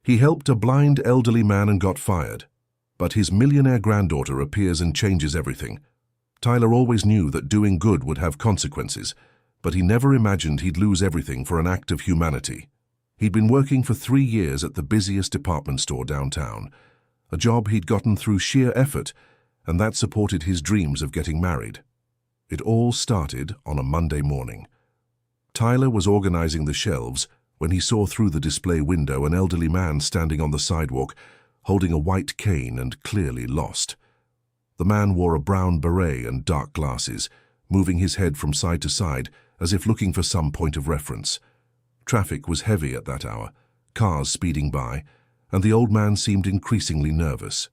He helped a blind elderly man and got fired. But his millionaire granddaughter appears and changes everything. Tyler always knew that doing good would have consequences, but he never imagined he'd lose everything for an act of humanity. He'd been working for 3 years at the busiest department store downtown, a job he'd gotten through sheer effort, and that supported his dreams of getting married. It all started on a Monday morning. Tyler was organizing the shelves when he saw through the display window an elderly man standing on the sidewalk, holding a white cane and clearly lost. The man wore a brown beret and dark glasses, moving his head from side to side as if looking for some point of reference. Traffic was heavy at that hour, cars speeding by, and the old man seemed increasingly nervous.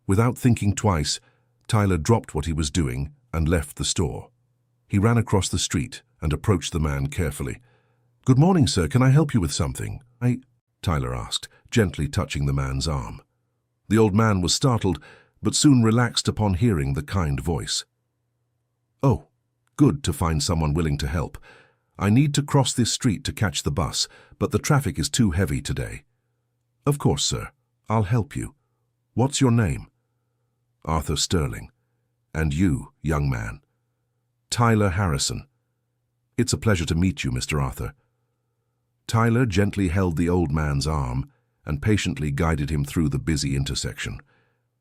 Without thinking twice, Tyler dropped what he was doing and left the store. He ran across the street and approached the man carefully. "Good morning, sir. Can I help you with something?" Tyler asked, gently touching the man's arm. The old man was startled, but soon relaxed upon hearing the kind voice. "Oh, good to find someone willing to help. I need to cross this street to catch the bus, but the traffic is too heavy today." "Of course, sir. I'll help you. What's your name?" "Arthur Sterling. And you, young man?" "Tyler Harrison." "It's a pleasure to meet you, Mr. Arthur." Tyler gently held the old man's arm and patiently guided him through the busy intersection.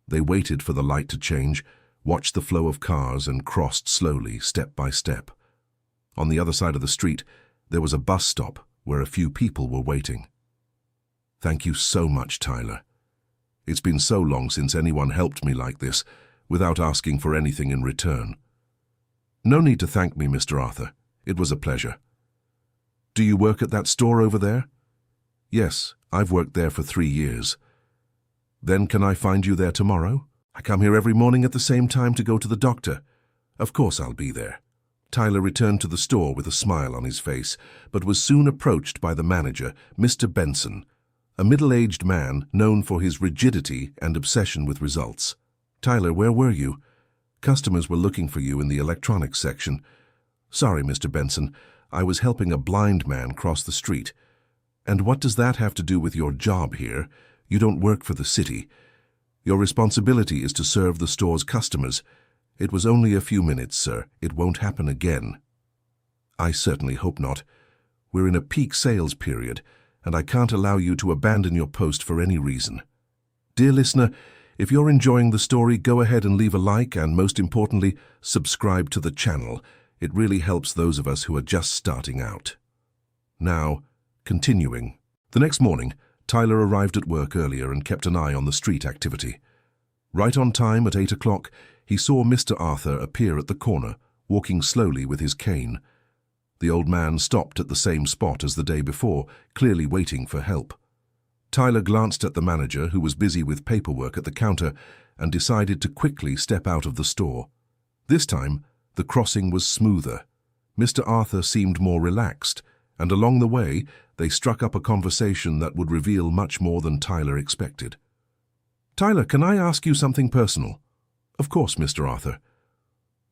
They waited for the light to change, watched the flow of cars, and crossed slowly, step by step. On the other side of the street, there was a bus stop where a few people were waiting. "Thank you so much, Tyler. It's been so long since anyone helped me like this, without asking for anything in return." "No need to thank me, Mr. Arthur. It was a pleasure." "Do you work at that store over there?" "Yes, I've worked there for 3 years." "Then can I find you there tomorrow? I come here every morning at the same time to go to the doctor." "Of course I'll be there." Tyler returned to the store with a smile on his face, but was soon approached by the manager, Mr. Benson, a middle-aged man known for his rigidity and obsession with results. "Tyler, where were you?" "Customers were looking for you in the electronics section." "Sorry, Mr. Benson, I was helping a blind man cross the street." "And what does that have to do with your job here? You don't work for the city. Your responsibility is to serve the store's customers. It was only a few minutes, sir. It won't happen again." "I certainly hope not. We're in a peak sales period, and I can't allow you to abandon your post for any reason." Dear listener, if you're enjoying the story, go ahead and leave a like and, most importantly, subscribe to the channel. It really helps those of us who are just starting out. Now, continuing. The next morning, Tyler arrived at work earlier and kept an eye on the street activity. Right on time at 8 o'clock, he saw Mr. Arthur appear at the corner, walking slowly with his cane. The old man stopped at the same spot as the day before, clearly waiting for help. Tyler glanced at the manager, who was busy with paperwork at the counter, and decided to quickly step out of the store. This time, the crossing was smoother. Mr. Arthur seemed more relaxed, and along the way, they struck up a conversation that would reveal much more than Tyler expected. "Tyler, can I ask you something personal?" "Of course, Mr. Arthur."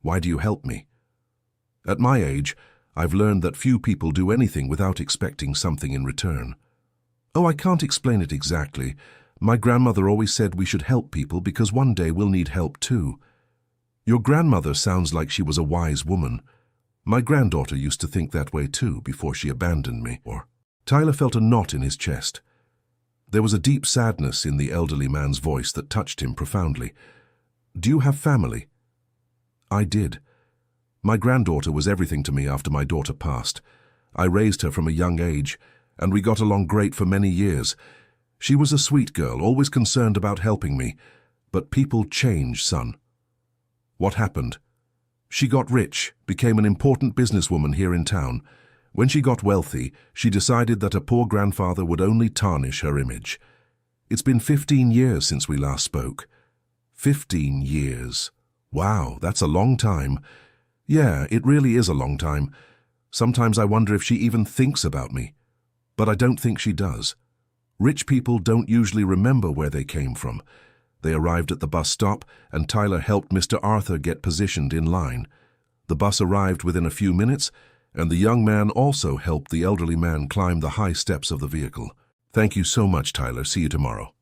"Why do you help me?" "At my age, I've learned that few people do anything without expecting something in return." "Oh, I can't explain it exactly. My grandmother always said we should help people because one day we'll need help too." "Your grandmother sounds like she was a wise woman. My granddaughter used to think that way too before she abandoned me." Tyler felt a knot in his chest. There was a deep sadness in the elderly man's voice that touched him profoundly. "Do you have family?" "I did. My granddaughter was everything to me after my daughter passed. I raised her from a young age, and we got along great for many years. She was a sweet girl, always concerned about helping me. But people change, son." "What happened?" "She got rich, became an important businesswoman here in town. When she got wealthy, she decided that a poor grandfather would only tarnish her image. It's been 15 years since we last spoke." 15 years. Wow, that's a long time. Yeah, it really is a long time. Sometimes I wonder if she even thinks about me. But I don't think she does. Rich people don't usually remember where they came from. They arrived at the bus stop, and Tyler helped Mr. Arthur get positioned in line. The bus arrived within a few minutes, and the young man also helped the elderly man climb the high steps of the vehicle. Thank you so much, Tyler. See you tomorrow.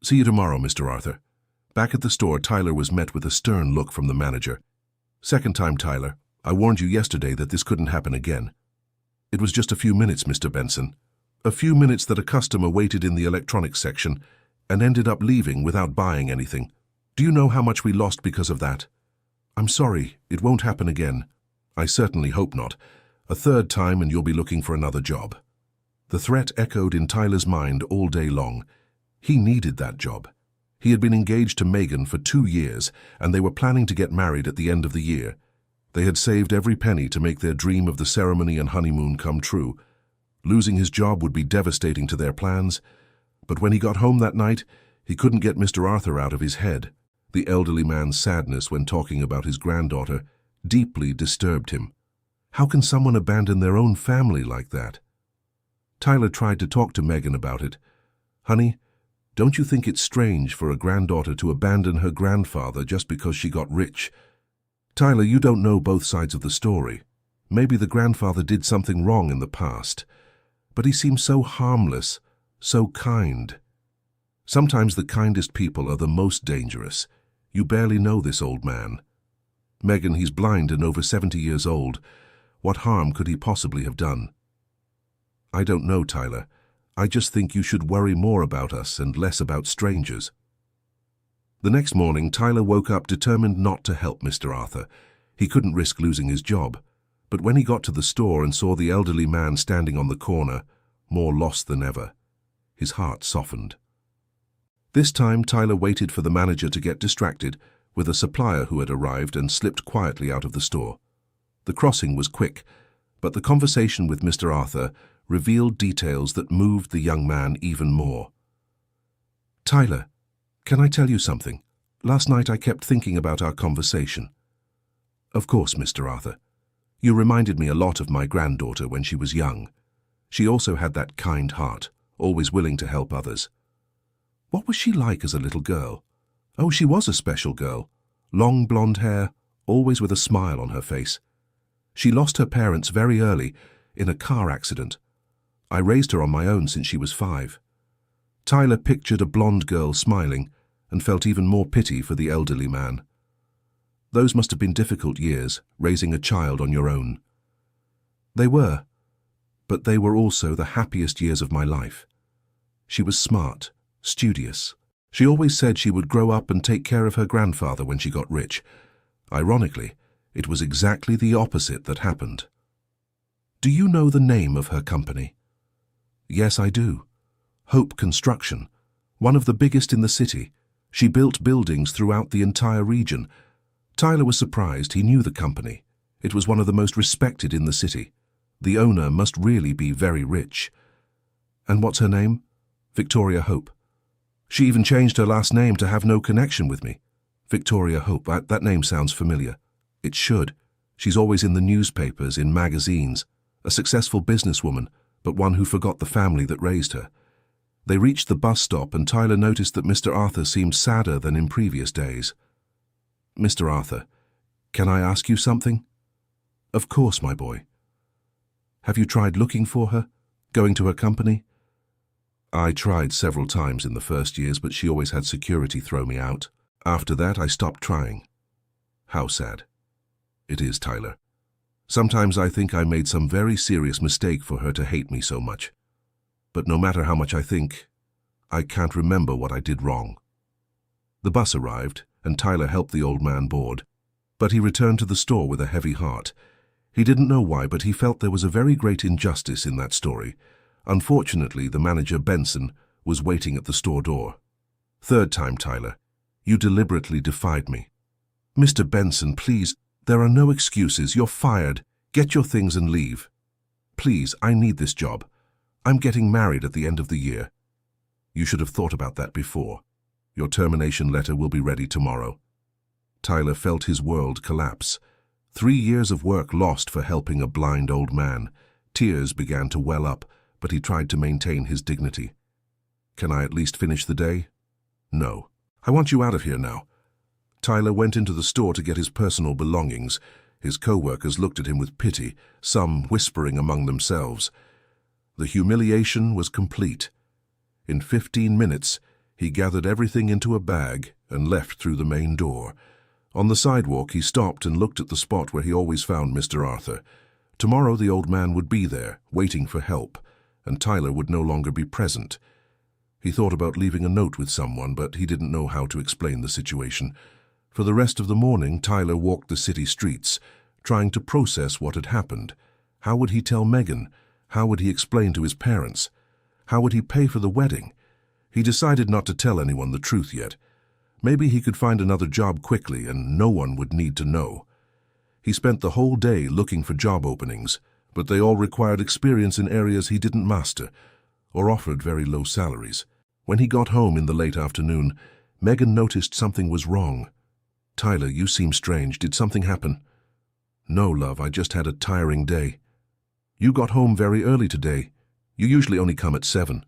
See you tomorrow, Mr. Arthur. Back at the store, Tyler was met with a stern look from the manager. Second time, Tyler. I warned you yesterday that this couldn't happen again. It was just a few minutes, Mr. Benson. A few minutes that a customer waited in the electronics section and ended up leaving without buying anything. Do you know how much we lost because of that? I'm sorry, it won't happen again. I certainly hope not. A third time and you'll be looking for another job. The threat echoed in Tyler's mind all day long. He needed that job. He had been engaged to Megan for 2 years, and they were planning to get married at the end of the year. They had saved every penny to make their dream of the ceremony and honeymoon come true. Losing his job would be devastating to their plans, but when he got home that night, he couldn't get Mr. Arthur out of his head. The elderly man's sadness when talking about his granddaughter deeply disturbed him. How can someone abandon their own family like that? Tyler tried to talk to Megan about it. Honey, don't you think it's strange for a granddaughter to abandon her grandfather just because she got rich? Tyler, you don't know both sides of the story. Maybe the grandfather did something wrong in the past, but he seems so harmless, so kind. Sometimes the kindest people are the most dangerous. You barely know this old man. Megan, he's blind and over 70 years old. What harm could he possibly have done? I don't know, Tyler. I just think you should worry more about us and less about strangers. The next morning, Tyler woke up determined not to help Mr. Arthur. He couldn't risk losing his job. But when he got to the store and saw the elderly man standing on the corner, more lost than ever, his heart softened. This time, Tyler waited for the manager to get distracted with a supplier who had arrived and slipped quietly out of the store. The crossing was quick, but the conversation with Mr. Arthur revealed details that moved the young man even more. Tyler, can I tell you something? Last night I kept thinking about our conversation. Of course, Mr. Arthur. You reminded me a lot of my granddaughter when she was young. She also had that kind heart, always willing to help others. What was she like as a little girl? Oh, she was a special girl. Long blonde hair, always with a smile on her face. She lost her parents very early in a car accident. I raised her on my own since she was 5. Tyler pictured a blonde girl smiling and felt even more pity for the elderly man. Those must have been difficult years, raising a child on your own. They were, but they were also the happiest years of my life. She was smart, studious. She always said she would grow up and take care of her grandfather when she got rich. Ironically, it was exactly the opposite that happened. Do you know the name of her company? Yes, I do. Hope Construction, one of the biggest in the city. She built buildings throughout the entire region. Tyler was surprised he knew the company. It was one of the most respected in the city. The owner must really be very rich. And what's her name? Victoria Hope. She even changed her last name to have no connection with me. Victoria Hope, that name sounds familiar. It should. She's always in the newspapers, in magazines. A successful businesswoman, but one who forgot the family that raised her. They reached the bus stop and Tyler noticed that Mr. Arthur seemed sadder than in previous days. Mr. Arthur, can I ask you something? Of course, my boy. Have you tried looking for her? Going to her company? I tried several times in the first years, but she always had security throw me out. After that, I stopped trying. How sad. It is, Tyler. Sometimes I think I made some very serious mistake for her to hate me so much. But no matter how much I think, I can't remember what I did wrong. The bus arrived, and Tyler helped the old man board. But he returned to the store with a heavy heart. He didn't know why, but he felt there was a very great injustice in that story. Unfortunately, the manager, Benson, was waiting at the store door. Third time, Tyler. You deliberately defied me. Mr. Benson, please. There are no excuses. You're fired. Get your things and leave. Please, I need this job. I'm getting married at the end of the year. You should have thought about that before. Your termination letter will be ready tomorrow. Tyler felt his world collapse. 3 years of work lost for helping a blind old man. Tears began to well up, but he tried to maintain his dignity. Can I at least finish the day? No. I want you out of here now. Tyler went into the store to get his personal belongings. His co-workers looked at him with pity, some whispering among themselves. The humiliation was complete. In 15 minutes, he gathered everything into a bag and left through the main door. On the sidewalk, he stopped and looked at the spot where he always found Mr. Arthur. Tomorrow the old man would be there, waiting for help, and Tyler would no longer be present. He thought about leaving a note with someone, but he didn't know how to explain the situation. For the rest of the morning, Tyler walked the city streets, trying to process what had happened. How would he tell Megan? How would he explain to his parents? How would he pay for the wedding? He decided not to tell anyone the truth yet. Maybe he could find another job quickly and no one would need to know. He spent the whole day looking for job openings, but they all required experience in areas he didn't master, or offered very low salaries. When he got home in the late afternoon, Megan noticed something was wrong. "Tyler, you seem strange. Did something happen?" "No, love, I just had a tiring day." "You got home very early today. You usually only come at 7.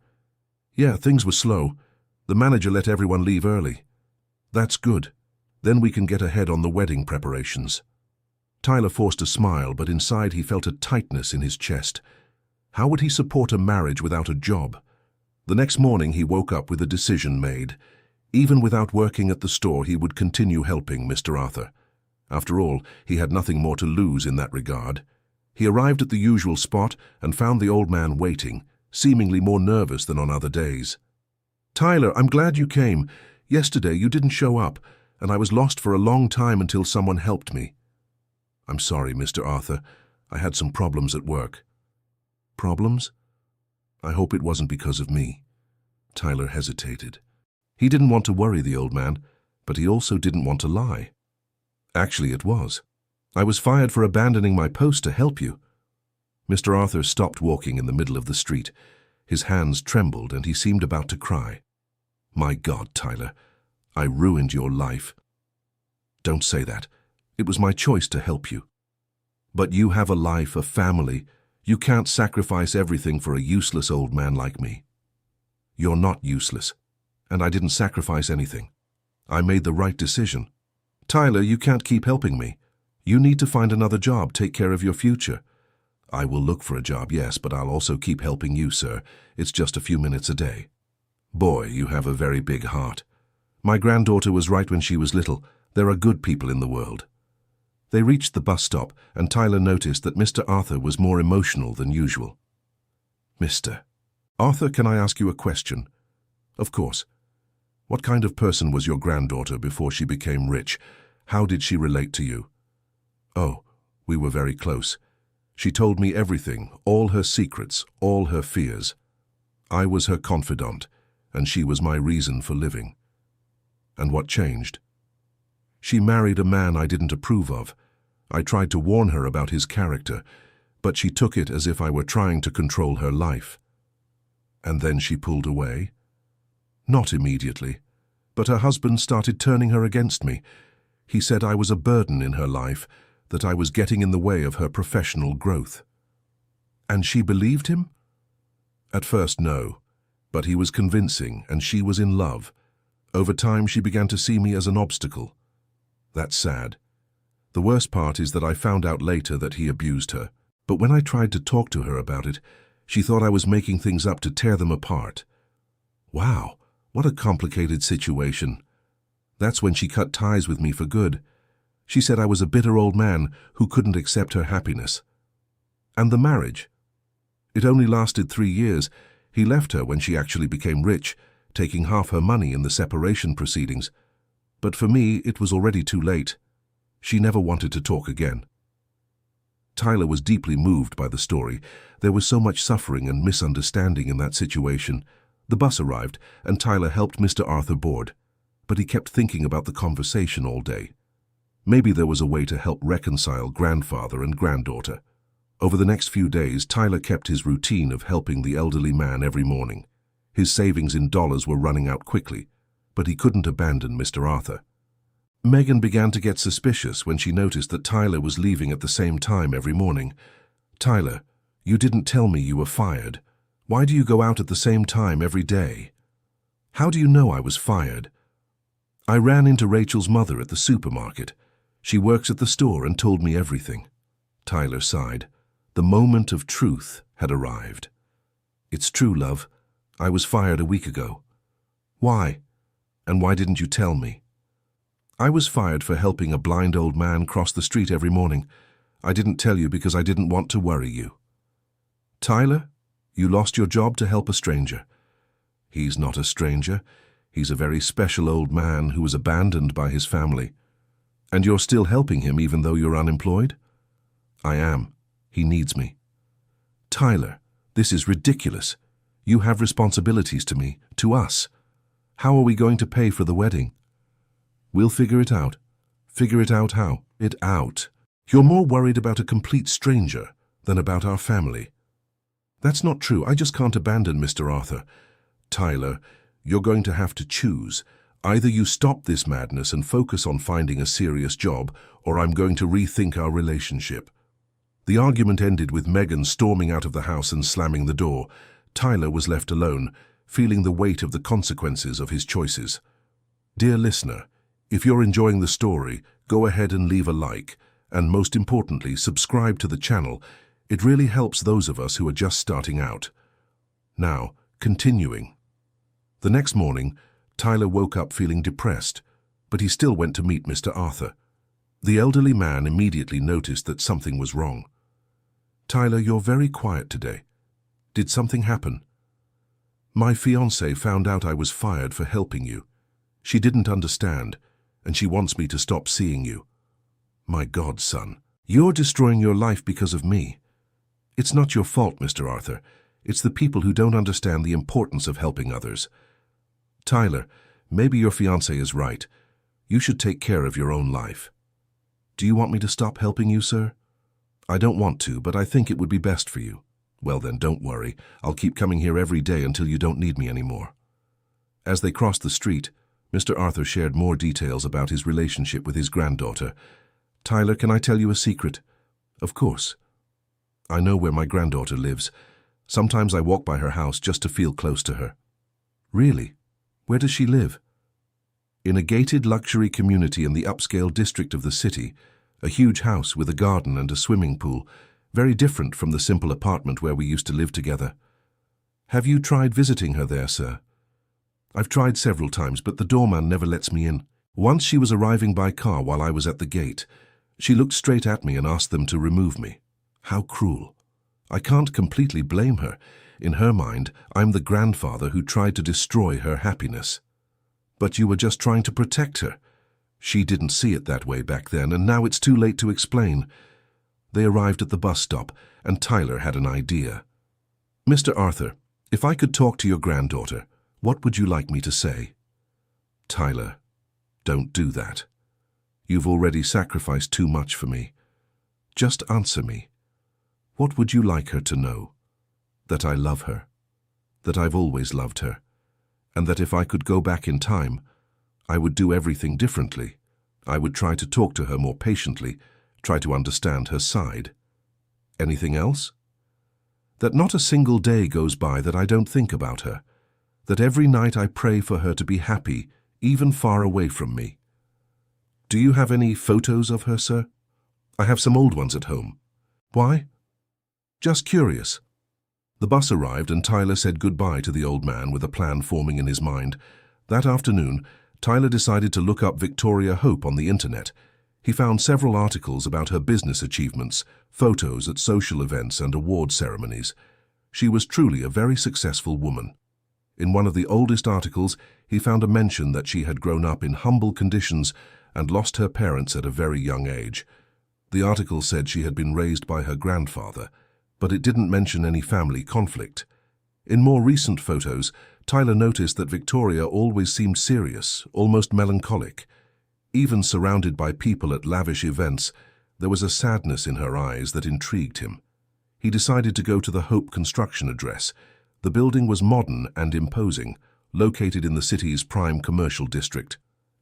"Yeah, things were slow. The manager let everyone leave early." "That's good. Then we can get ahead on the wedding preparations." Tyler forced a smile, but inside he felt a tightness in his chest. How would he support a marriage without a job? The next morning he woke up with a decision made. Even without working at the store, he would continue helping Mr. Arthur. After all, he had nothing more to lose in that regard. He arrived at the usual spot and found the old man waiting, seemingly more nervous than on other days. "Tyler, I'm glad you came. Yesterday you didn't show up, and I was lost for a long time until someone helped me." "I'm sorry, Mr. Arthur. I had some problems at work." "Problems? I hope it wasn't because of me." Tyler hesitated. He didn't want to worry the old man, but he also didn't want to lie. "Actually, it was. I was fired for abandoning my post to help you." Mr. Arthur stopped walking in the middle of the street. His hands trembled and he seemed about to cry. "My God, Tyler, I ruined your life." "Don't say that. It was my choice to help you." "But you have a life, a family. You can't sacrifice everything for a useless old man like me." "You're not useless, and I didn't sacrifice anything. I made the right decision." "Tyler, you can't keep helping me. You need to find another job, take care of your future." "I will look for a job, yes, but I'll also keep helping you, sir. It's just a few minutes a day." "Boy, you have a very big heart. My granddaughter was right when she was little. There are good people in the world." They reached the bus stop, and Tyler noticed that Mr. Arthur was more emotional than usual. "Mr. Arthur, can I ask you a question?" "Of course." "What kind of person was your granddaughter before she became rich? How did she relate to you?" "Oh, we were very close. She told me everything, all her secrets, all her fears. I was her confidant, and she was my reason for living." "And what changed?" "She married a man I didn't approve of. I tried to warn her about his character, but she took it as if I were trying to control her life." "And then she pulled away?" "Not immediately, but her husband started turning her against me. He said I was a burden in her life, that I was getting in the way of her professional growth." "And she believed him?" "At first, no, but he was convincing, and she was in love. Over time, she began to see me as an obstacle. That's sad. The worst part is that I found out later that he abused her, but when I tried to talk to her about it, she thought I was making things up to tear them apart." "Wow, what a complicated situation." "That's when she cut ties with me for good. She said I was a bitter old man who couldn't accept her happiness." "And the marriage?" "It only lasted 3 years. He left her when she actually became rich, taking half her money in the separation proceedings. But for me, it was already too late. She never wanted to talk again." Tyler was deeply moved by the story. There was so much suffering and misunderstanding in that situation. The bus arrived, and Tyler helped Mr. Arthur board. But he kept thinking about the conversation all day. Maybe there was a way to help reconcile grandfather and granddaughter. Over the next few days, Tyler kept his routine of helping the elderly man every morning. His savings in dollars were running out quickly, but he couldn't abandon Mr. Arthur. Megan began to get suspicious when she noticed that Tyler was leaving at the same time every morning. "Tyler, you didn't tell me you were fired. Why do you go out at the same time every day?" "How do you know I was fired?" "I ran into Rachel's mother at the supermarket. She works at the store and told me everything." Tyler sighed. The moment of truth had arrived. "It's true, love. I was fired a week ago. Why? And why didn't you tell me? I was fired for helping a blind old man cross the street every morning. I didn't tell you because I didn't want to worry you. Tyler, you lost your job to help a stranger. He's not a stranger. He's a very special old man who was abandoned by his family. And you're still helping him even though you're unemployed? I am. He needs me. Tyler, this is ridiculous. You have responsibilities to me, to us. How are we going to pay for the wedding? We'll figure it out. Figure it out how? It out. You're more worried about a complete stranger than about our family. That's not true. I just can't abandon Mr. Arthur. Tyler, you're going to have to choose. Either you stop this madness and focus on finding a serious job, or I'm going to rethink our relationship. The argument ended with Megan storming out of the house and slamming the door. Tyler was left alone, feeling the weight of the consequences of his choices. Dear listener, if you're enjoying the story, go ahead and leave a like, and most importantly, subscribe to the channel. It really helps those of us who are just starting out. Now, continuing. The next morning, Tyler woke up feeling depressed, but he still went to meet Mr. Arthur. The elderly man immediately noticed that something was wrong. Tyler, you're very quiet today. Did something happen? My fiancée found out I was fired for helping you. She didn't understand, and she wants me to stop seeing you. My God, son, you're destroying your life because of me. It's not your fault, Mr. Arthur. It's the people who don't understand the importance of helping others. Tyler, maybe your fiancé is right. You should take care of your own life. Do you want me to stop helping you, sir? I don't want to, but I think it would be best for you. Well then, don't worry. I'll keep coming here every day until you don't need me anymore. As they crossed the street, Mr. Arthur shared more details about his relationship with his granddaughter. Tyler, can I tell you a secret? Of course. I know where my granddaughter lives. Sometimes I walk by her house just to feel close to her. Really? Where does she live? In a gated luxury community in the upscale district of the city, a huge house with a garden and a swimming pool, very different from the simple apartment where we used to live together. Have you tried visiting her there, sir? I've tried several times, but the doorman never lets me in. Once she was arriving by car while I was at the gate. She looked straight at me and asked them to remove me. How cruel. I can't completely blame her. In her mind, I'm the grandfather who tried to destroy her happiness. But you were just trying to protect her. She didn't see it that way back then, and now it's too late to explain. They arrived at the bus stop, and Tyler had an idea. Mr. Arthur, if I could talk to your granddaughter, what would you like me to say? Tyler, don't do that. You've already sacrificed too much for me. Just answer me. What would you like her to know? That I love her, that I've always loved her, and that if I could go back in time, I would do everything differently. I would try to talk to her more patiently, try to understand her side. Anything else? That not a single day goes by that I don't think about her, that every night I pray for her to be happy, even far away from me. Do you have any photos of her, sir? I have some old ones at home. Why? Just curious. The bus arrived and Tyler said goodbye to the old man with a plan forming in his mind. That afternoon, Tyler decided to look up Victoria Hope on the internet. He found several articles about her business achievements, photos at social events and award ceremonies. She was truly a very successful woman. In one of the oldest articles, he found a mention that she had grown up in humble conditions and lost her parents at a very young age. The article said she had been raised by her grandfather, but it didn't mention any family conflict. In more recent photos, Tyler noticed that Victoria always seemed serious, almost melancholic. Even surrounded by people at lavish events, there was a sadness in her eyes that intrigued him. He decided to go to the Hope construction address. The building was modern and imposing, located in the city's prime commercial district.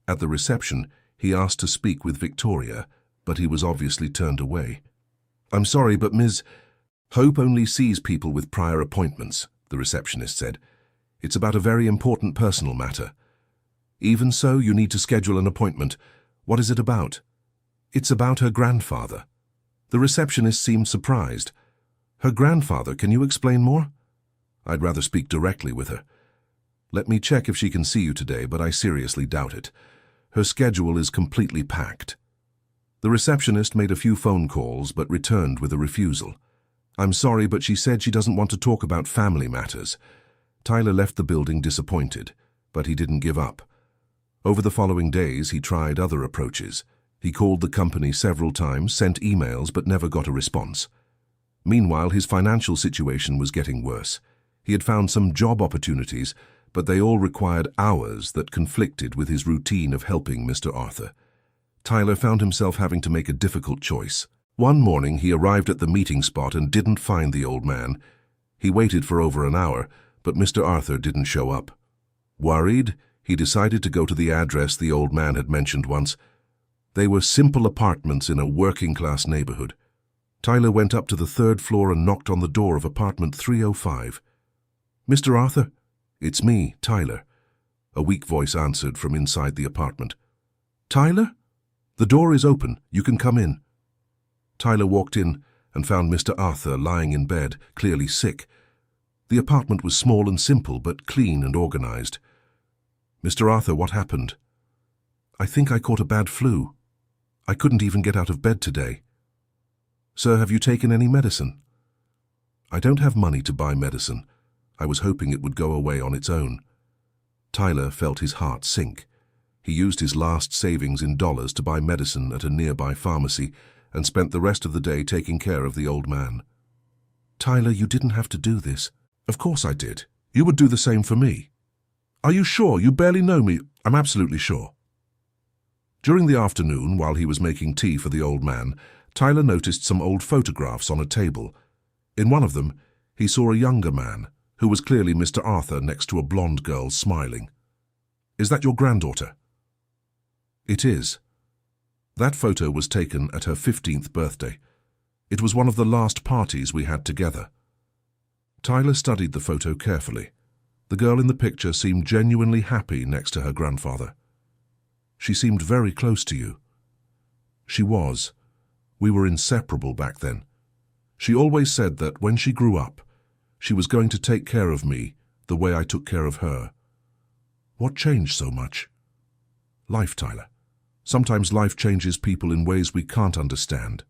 At the reception, he asked to speak with Victoria, but he was obviously turned away. "I'm sorry, but Ms. Hope only sees people with prior appointments," the receptionist said. "It's about a very important personal matter." "Even so, you need to schedule an appointment. What is it about?" "It's about her grandfather." The receptionist seemed surprised. "Her grandfather, can you explain more?" I'd rather speak directly with her. Let me check if she can see you today, but I seriously doubt it. Her schedule is completely packed. The receptionist made a few phone calls, but returned with a refusal. I'm sorry, but she said she doesn't want to talk about family matters. Tyler left the building disappointed, but he didn't give up. Over the following days, he tried other approaches. He called the company several times, sent emails, but never got a response. Meanwhile, his financial situation was getting worse. He had found some job opportunities, but they all required hours that conflicted with his routine of helping Mr. Arthur. Tyler found himself having to make a difficult choice. One morning, he arrived at the meeting spot and didn't find the old man. He waited for over an hour, but Mr. Arthur didn't show up. Worried, he decided to go to the address the old man had mentioned once. They were simple apartments in a working-class neighborhood. Tyler went up to the third floor and knocked on the door of apartment 305. Mr. Arthur? It's me, Tyler. A weak voice answered from inside the apartment. Tyler? The door is open. You can come in. Tyler walked in and found Mr. Arthur lying in bed, clearly sick. The apartment was small and simple, but clean and organized. Mr. Arthur, what happened? I think I caught a bad flu. I couldn't even get out of bed today. Sir, have you taken any medicine? I don't have money to buy medicine. I was hoping it would go away on its own. Tyler felt his heart sink. He used his last savings in dollars to buy medicine at a nearby pharmacy and spent the rest of the day taking care of the old man. Tyler, you didn't have to do this. Of course I did. You would do the same for me. Are you sure? You barely know me. I'm absolutely sure. During the afternoon, while he was making tea for the old man, Tyler noticed some old photographs on a table. In one of them, he saw a younger man, who was clearly Mr. Arthur, next to a blonde girl smiling. Is that your granddaughter? It is. That photo was taken at her 15th birthday. It was one of the last parties we had together. Tyler studied the photo carefully. The girl in the picture seemed genuinely happy next to her grandfather. She seemed very close to you. She was. We were inseparable back then. She always said that when she grew up, she was going to take care of me the way I took care of her. What changed so much? Life, Tyler. Sometimes life changes people in ways we can't understand.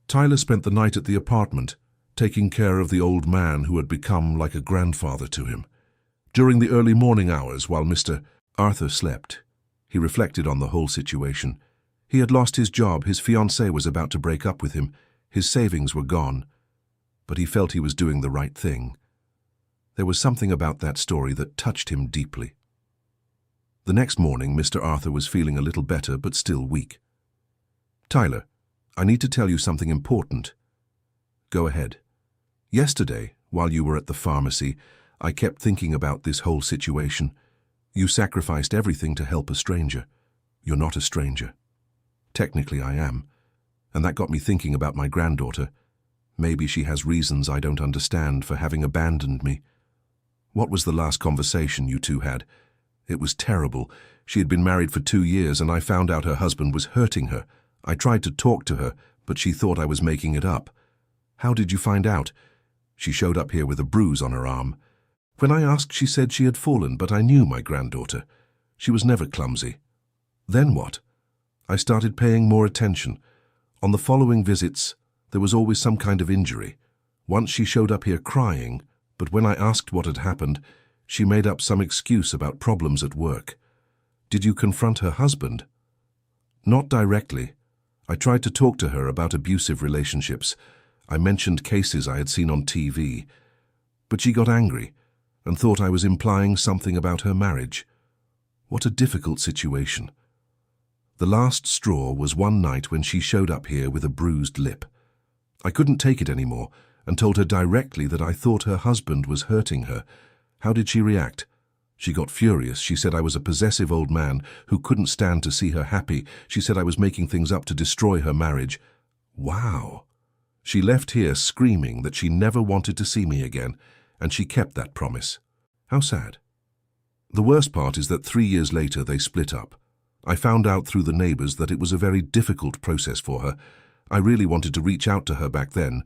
Tyler spent the night at the apartment, taking care of the old man who had become like a grandfather to him. During the early morning hours, while Mr. Arthur slept, he reflected on the whole situation. He had lost his job, his fiancée was about to break up with him, his savings were gone, but he felt he was doing the right thing. There was something about that story that touched him deeply. The next morning, Mr. Arthur was feeling a little better, but still weak. Tyler, I need to tell you something important. Go ahead. Yesterday, while you were at the pharmacy, I kept thinking about this whole situation. You sacrificed everything to help a stranger. You're not a stranger. Technically, I am. And that got me thinking about my granddaughter. Maybe she has reasons I don't understand for having abandoned me. What was the last conversation you two had? It was terrible. She had been married for 2 years, and I found out her husband was hurting her. I tried to talk to her, but she thought I was making it up. How did you find out? She showed up here with a bruise on her arm. When I asked, she said she had fallen, but I knew my granddaughter. She was never clumsy. Then what? I started paying more attention. On the following visits, there was always some kind of injury. Once she showed up here crying, but when I asked what had happened, she made up some excuse about problems at work. Did you confront her husband? Not directly. I tried to talk to her about abusive relationships. I mentioned cases I had seen on TV. But she got angry and thought I was implying something about her marriage. What a difficult situation. The last straw was one night when she showed up here with a bruised lip. I couldn't take it anymore and told her directly that I thought her husband was hurting her. How did she react? She got furious. She said I was a possessive old man who couldn't stand to see her happy. She said I was making things up to destroy her marriage. Wow. She left here screaming that she never wanted to see me again, and she kept that promise. How sad. The worst part is that 3 years later they split up. I found out through the neighbors that it was a very difficult process for her. I really wanted to reach out to her back then,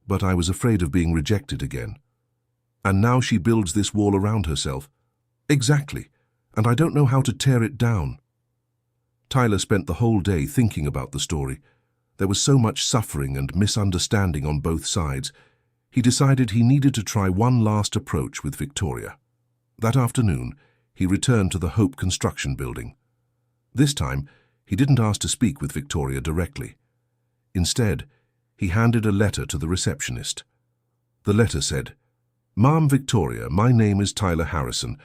but I was afraid of being rejected again. And now she builds this wall around herself. Exactly. And I don't know how to tear it down. Tyler spent the whole day thinking about the story. There was so much suffering and misunderstanding on both sides. He decided he needed to try one last approach with Victoria. That afternoon, he returned to the Hope construction building. This time, he didn't ask to speak with Victoria directly. Instead, he handed a letter to the receptionist. The letter said, "Ma'am Victoria, my name is Tyler Harrison.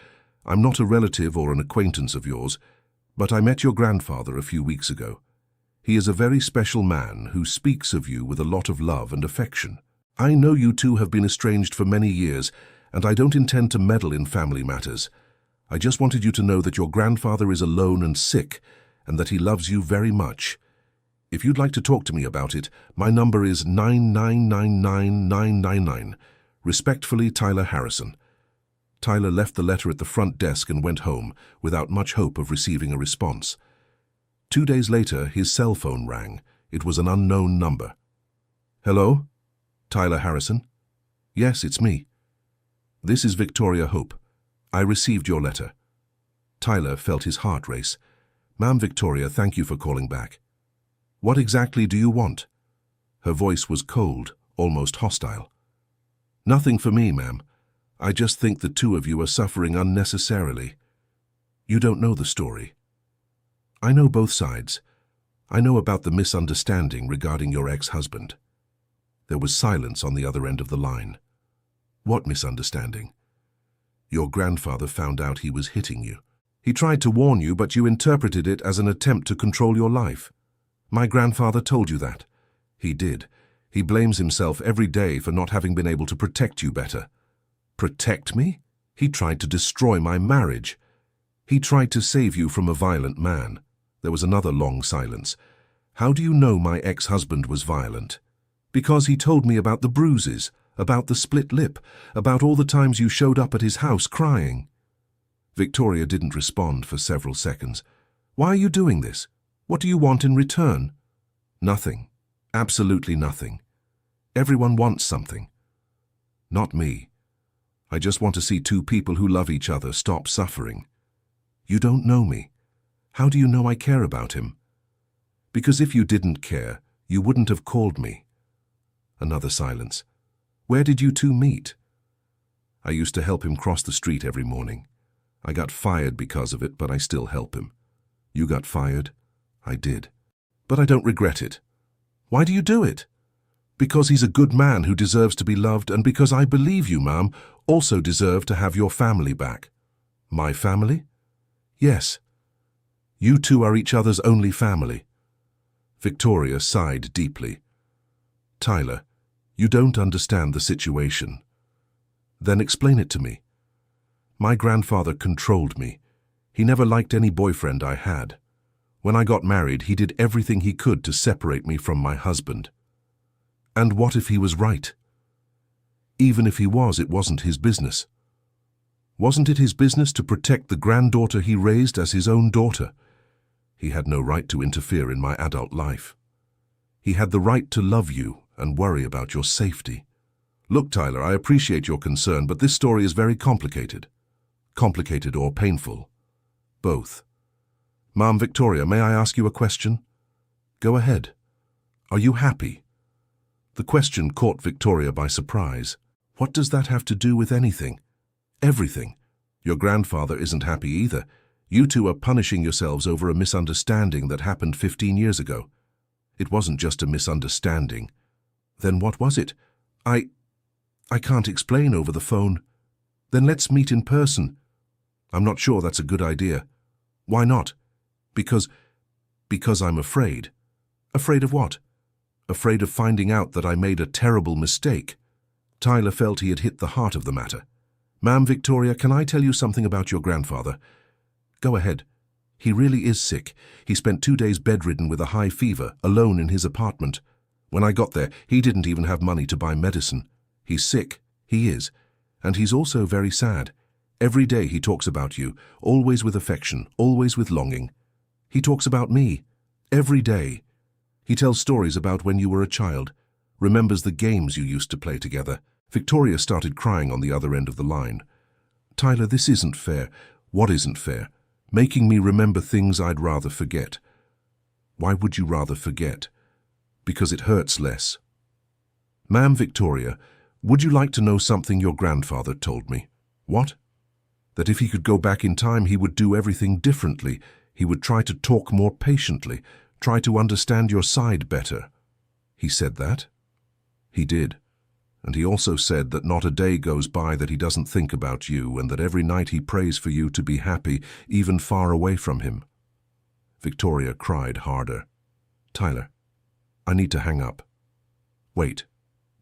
I'm not a relative or an acquaintance of yours, but I met your grandfather a few weeks ago. He is a very special man who speaks of you with a lot of love and affection. I know you two have been estranged for many years, and I don't intend to meddle in family matters. I just wanted you to know that your grandfather is alone and sick, and that he loves you very much. If you'd like to talk to me about it, my number is 9999999. Respectfully, Tyler Harrison." Tyler left the letter at the front desk and went home, without much hope of receiving a response. 2 days later, his cell phone rang. It was an unknown number. "Hello? Tyler Harrison?" "Yes, it's me." "This is Victoria Hope. I received your letter." Tyler felt his heart race. "Ma'am Victoria, thank you for calling back. What exactly do you want?" Her voice was cold, almost hostile. "Nothing for me, ma'am. I just think the two of you are suffering unnecessarily. You don't know the story." "I know both sides. I know about the misunderstanding regarding your ex-husband." There was silence on the other end of the line. "What misunderstanding?" "Your grandfather found out he was hitting you. He tried to warn you, but you interpreted it as an attempt to control your life. My grandfather told you that." "He did. He blames himself every day for not having been able to protect you better." "Protect me? He tried to destroy my marriage. He tried to save you from a violent man." There was another long silence. "How do you know my ex-husband was violent?" "Because he told me about the bruises, about the split lip, about all the times you showed up at his house crying." Victoria didn't respond for several seconds. "Why are you doing this? What do you want in return?" "Nothing. Absolutely nothing. Everyone wants something." "Not me. I just want to see two people who love each other stop suffering." "You don't know me. How do you know I care about him?" "Because if you didn't care, you wouldn't have called me." Another silence. "Where did you two meet?" "I used to help him cross the street every morning. I got fired because of it, but I still help him." "You got fired?" "I did. But I don't regret it." "Why do you do it?" "Because he's a good man who deserves to be loved, and because I believe you, ma'am, also deserve to have your family back." "My family?" "Yes. You two are each other's only family." Victoria sighed deeply. "Tyler, you don't understand the situation." "Then explain it to me." "My grandfather controlled me. He never liked any boyfriend I had. When I got married, he did everything he could to separate me from my husband." "And what if he was right?" "Even if he was, it wasn't his business." "Wasn't it his business to protect the granddaughter he raised as his own daughter?" "He had no right to interfere in my adult life." "He had the right to love you and worry about your safety." "Look, Tyler, I appreciate your concern, but this story is very complicated." "Complicated or painful?" "Both." "Ma'am Victoria, may I ask you a question?" "Go ahead." "Are you happy?" The question caught Victoria by surprise. "What does that have to do with anything?" "Everything. Your grandfather isn't happy either. You two are punishing yourselves over a misunderstanding that happened 15 years ago. It wasn't just a misunderstanding." "Then what was it?" I can't explain over the phone." "Then let's meet in person." "I'm not sure that's a good idea." "Why not?" Because I'm afraid." "Afraid of what?" "Afraid of finding out that I made a terrible mistake." Tyler felt he had hit the heart of the matter. "Ma'am Victoria, can I tell you something about your grandfather?" "Go ahead." "He really is sick. He spent 2 days bedridden with a high fever, alone in his apartment. When I got there, he didn't even have money to buy medicine. He's sick, he is. And he's also very sad. Every day he talks about you, always with affection, always with longing. He talks about me. Every day. He tells stories about when you were a child, remembers the games you used to play together, Victoria started crying on the other end of the line. Tyler, this isn't fair. What isn't fair? Making me remember things I'd rather forget. Why would you rather forget? Because it hurts less. Ma'am Victoria, would you like to know something your grandfather told me? What? That if he could go back in time, he would do everything differently. He would try to talk more patiently, try to understand your side better. He said that? He did. And he also said that not a day goes by that he doesn't think about you, and that every night he prays for you to be happy, even far away from him. Victoria cried harder. Tyler, I need to hang up. Wait,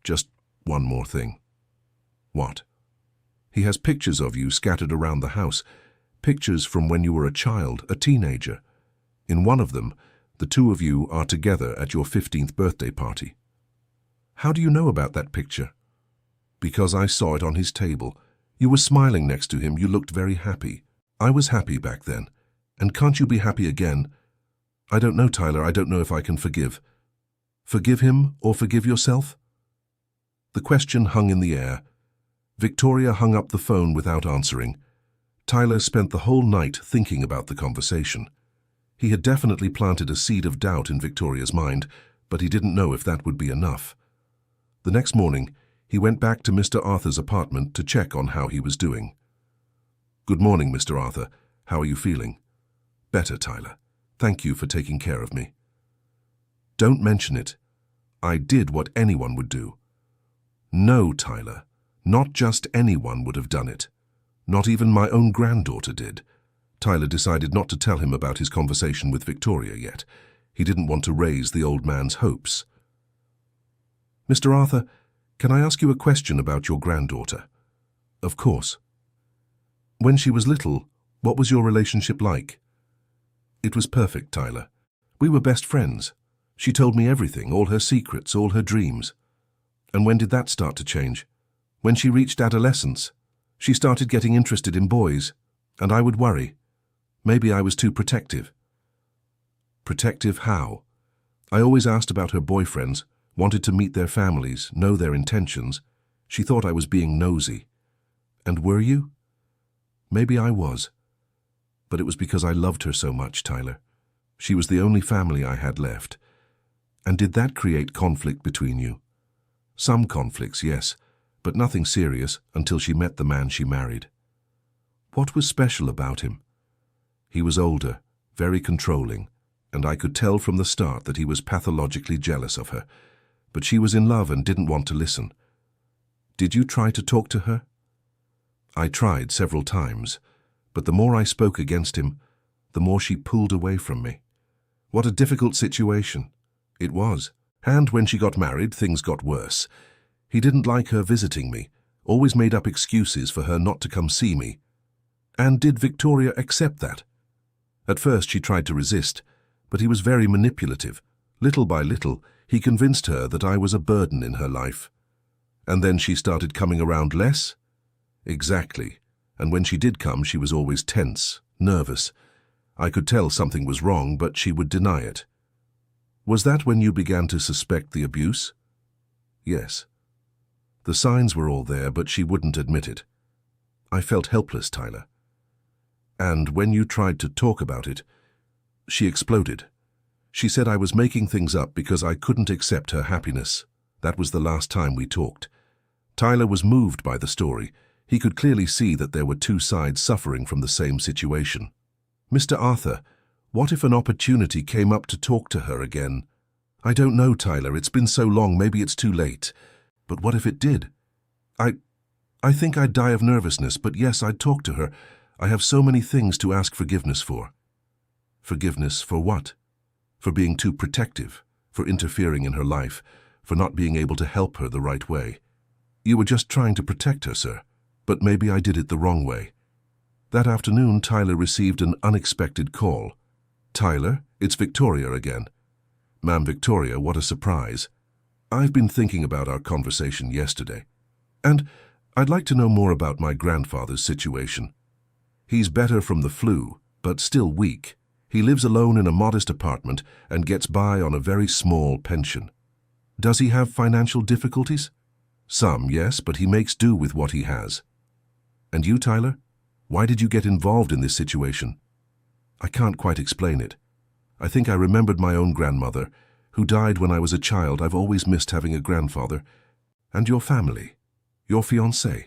just one more thing. What? He has pictures of you scattered around the house, pictures from when you were a child, a teenager. In one of them, the two of you are together at your 15th birthday party. How do you know about that picture? Because I saw it on his table. You were smiling next to him. You looked very happy. I was happy back then. And can't you be happy again? I don't know, Tyler. I don't know if I can forgive. Forgive him or forgive yourself? The question hung in the air. Victoria hung up the phone without answering. Tyler spent the whole night thinking about the conversation. He had definitely planted a seed of doubt in Victoria's mind, but he didn't know if that would be enough. The next morning, he went back to Mr. Arthur's apartment to check on how he was doing. Good morning, Mr. Arthur. How are you feeling? Better, Tyler. Thank you for taking care of me. Don't mention it. I did what anyone would do. No, Tyler. Not just anyone would have done it. Not even my own granddaughter did. Tyler decided not to tell him about his conversation with Victoria yet. He didn't want to raise the old man's hopes. Mr. Arthur, can I ask you a question about your granddaughter? Of course. When she was little, what was your relationship like? It was perfect, Tyler. We were best friends. She told me everything, all her secrets, all her dreams. And when did that start to change? When she reached adolescence, she started getting interested in boys, and I would worry. Maybe I was too protective. Protective how? I always asked about her boyfriends, wanted to meet their families, know their intentions. She thought I was being nosy. And were you? Maybe I was. But it was because I loved her so much, Tyler. She was the only family I had left. And did that create conflict between you? Some conflicts, yes, but nothing serious until she met the man she married. What was special about him? He was older, very controlling, and I could tell from the start that he was pathologically jealous of her. But she was in love and didn't want to listen. Did you try to talk to her? I tried several times, but the more I spoke against him, the more she pulled away from me. What a difficult situation. It was. And when she got married, things got worse. He didn't like her visiting me, always made up excuses for her not to come see me. And did Victoria accept that? At first she tried to resist, but he was very manipulative. Little by little, he convinced her that I was a burden in her life. And then she started coming around less? Exactly. And when she did come, she was always tense, nervous. I could tell something was wrong, but she would deny it. Was that when you began to suspect the abuse? Yes. The signs were all there, but she wouldn't admit it. I felt helpless, Tyler. And when you tried to talk about it, she exploded. She said I was making things up because I couldn't accept her happiness. That was the last time we talked. Tyler was moved by the story. He could clearly see that there were two sides suffering from the same situation. Mr. Arthur, what if an opportunity came up to talk to her again? I don't know, Tyler. It's been so long, maybe it's too late. But what if it did? I think I'd die of nervousness, but yes, I'd talk to her. I have so many things to ask forgiveness for. Forgiveness for what? For being too protective, for interfering in her life, for not being able to help her the right way. You were just trying to protect her, sir. But maybe I did it the wrong way. That afternoon, Tyler received an unexpected call. Tyler, it's Victoria again. Ma'am Victoria, what a surprise. I've been thinking about our conversation yesterday. And I'd like to know more about my grandfather's situation. He's better from the flu, but still weak. He lives alone in a modest apartment and gets by on a very small pension. Does he have financial difficulties? Some, yes, but he makes do with what he has. And you, Tyler? Why did you get involved in this situation? I can't quite explain it. I think I remembered my own grandmother, who died when I was a child. I've always missed having a grandfather. And your family. Your fiancé.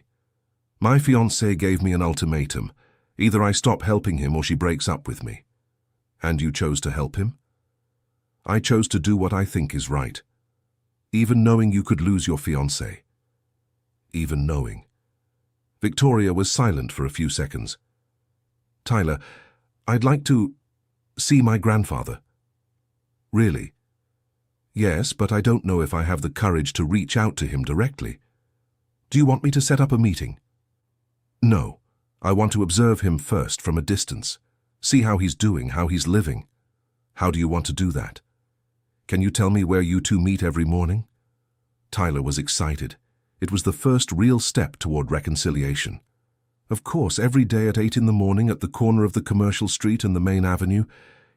My fiancé gave me an ultimatum. Either I stop helping him or she breaks up with me. And you chose to help him? I chose to do what I think is right. Even knowing you could lose your fiancé. Even knowing. Victoria was silent for a few seconds. Tyler, I'd like to see my grandfather. Really? Yes, but I don't know if I have the courage to reach out to him directly. Do you want me to set up a meeting? No. I want to observe him first from a distance. See how he's doing, how he's living. How do you want to do that? Can you tell me where you two meet every morning? Tyler was excited. It was the first real step toward reconciliation. Of course, every day at 8 in the morning at the corner of the commercial street and the main avenue,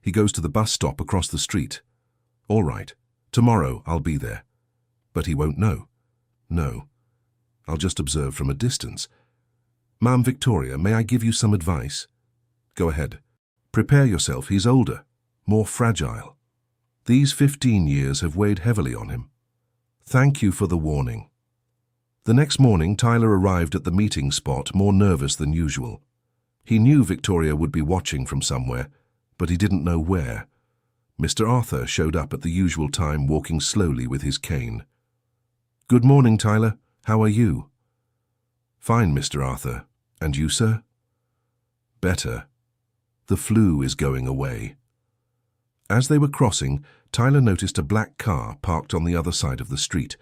he goes to the bus stop across the street. All right, tomorrow I'll be there. But he won't know. No. I'll just observe from a distance. Ma'am Victoria, may I give you some advice? Go ahead. Prepare yourself. He's older, more fragile. These 15 years have weighed heavily on him. Thank you for the warning. The next morning, Tyler arrived at the meeting spot more nervous than usual. He knew Victoria would be watching from somewhere, but he didn't know where. Mr. Arthur showed up at the usual time, walking slowly with his cane. Good morning, Tyler. How are you? Fine, Mr. Arthur. And you, sir? Better. The flu is going away. As they were crossing, Tyler noticed a black car parked on the other side of the street.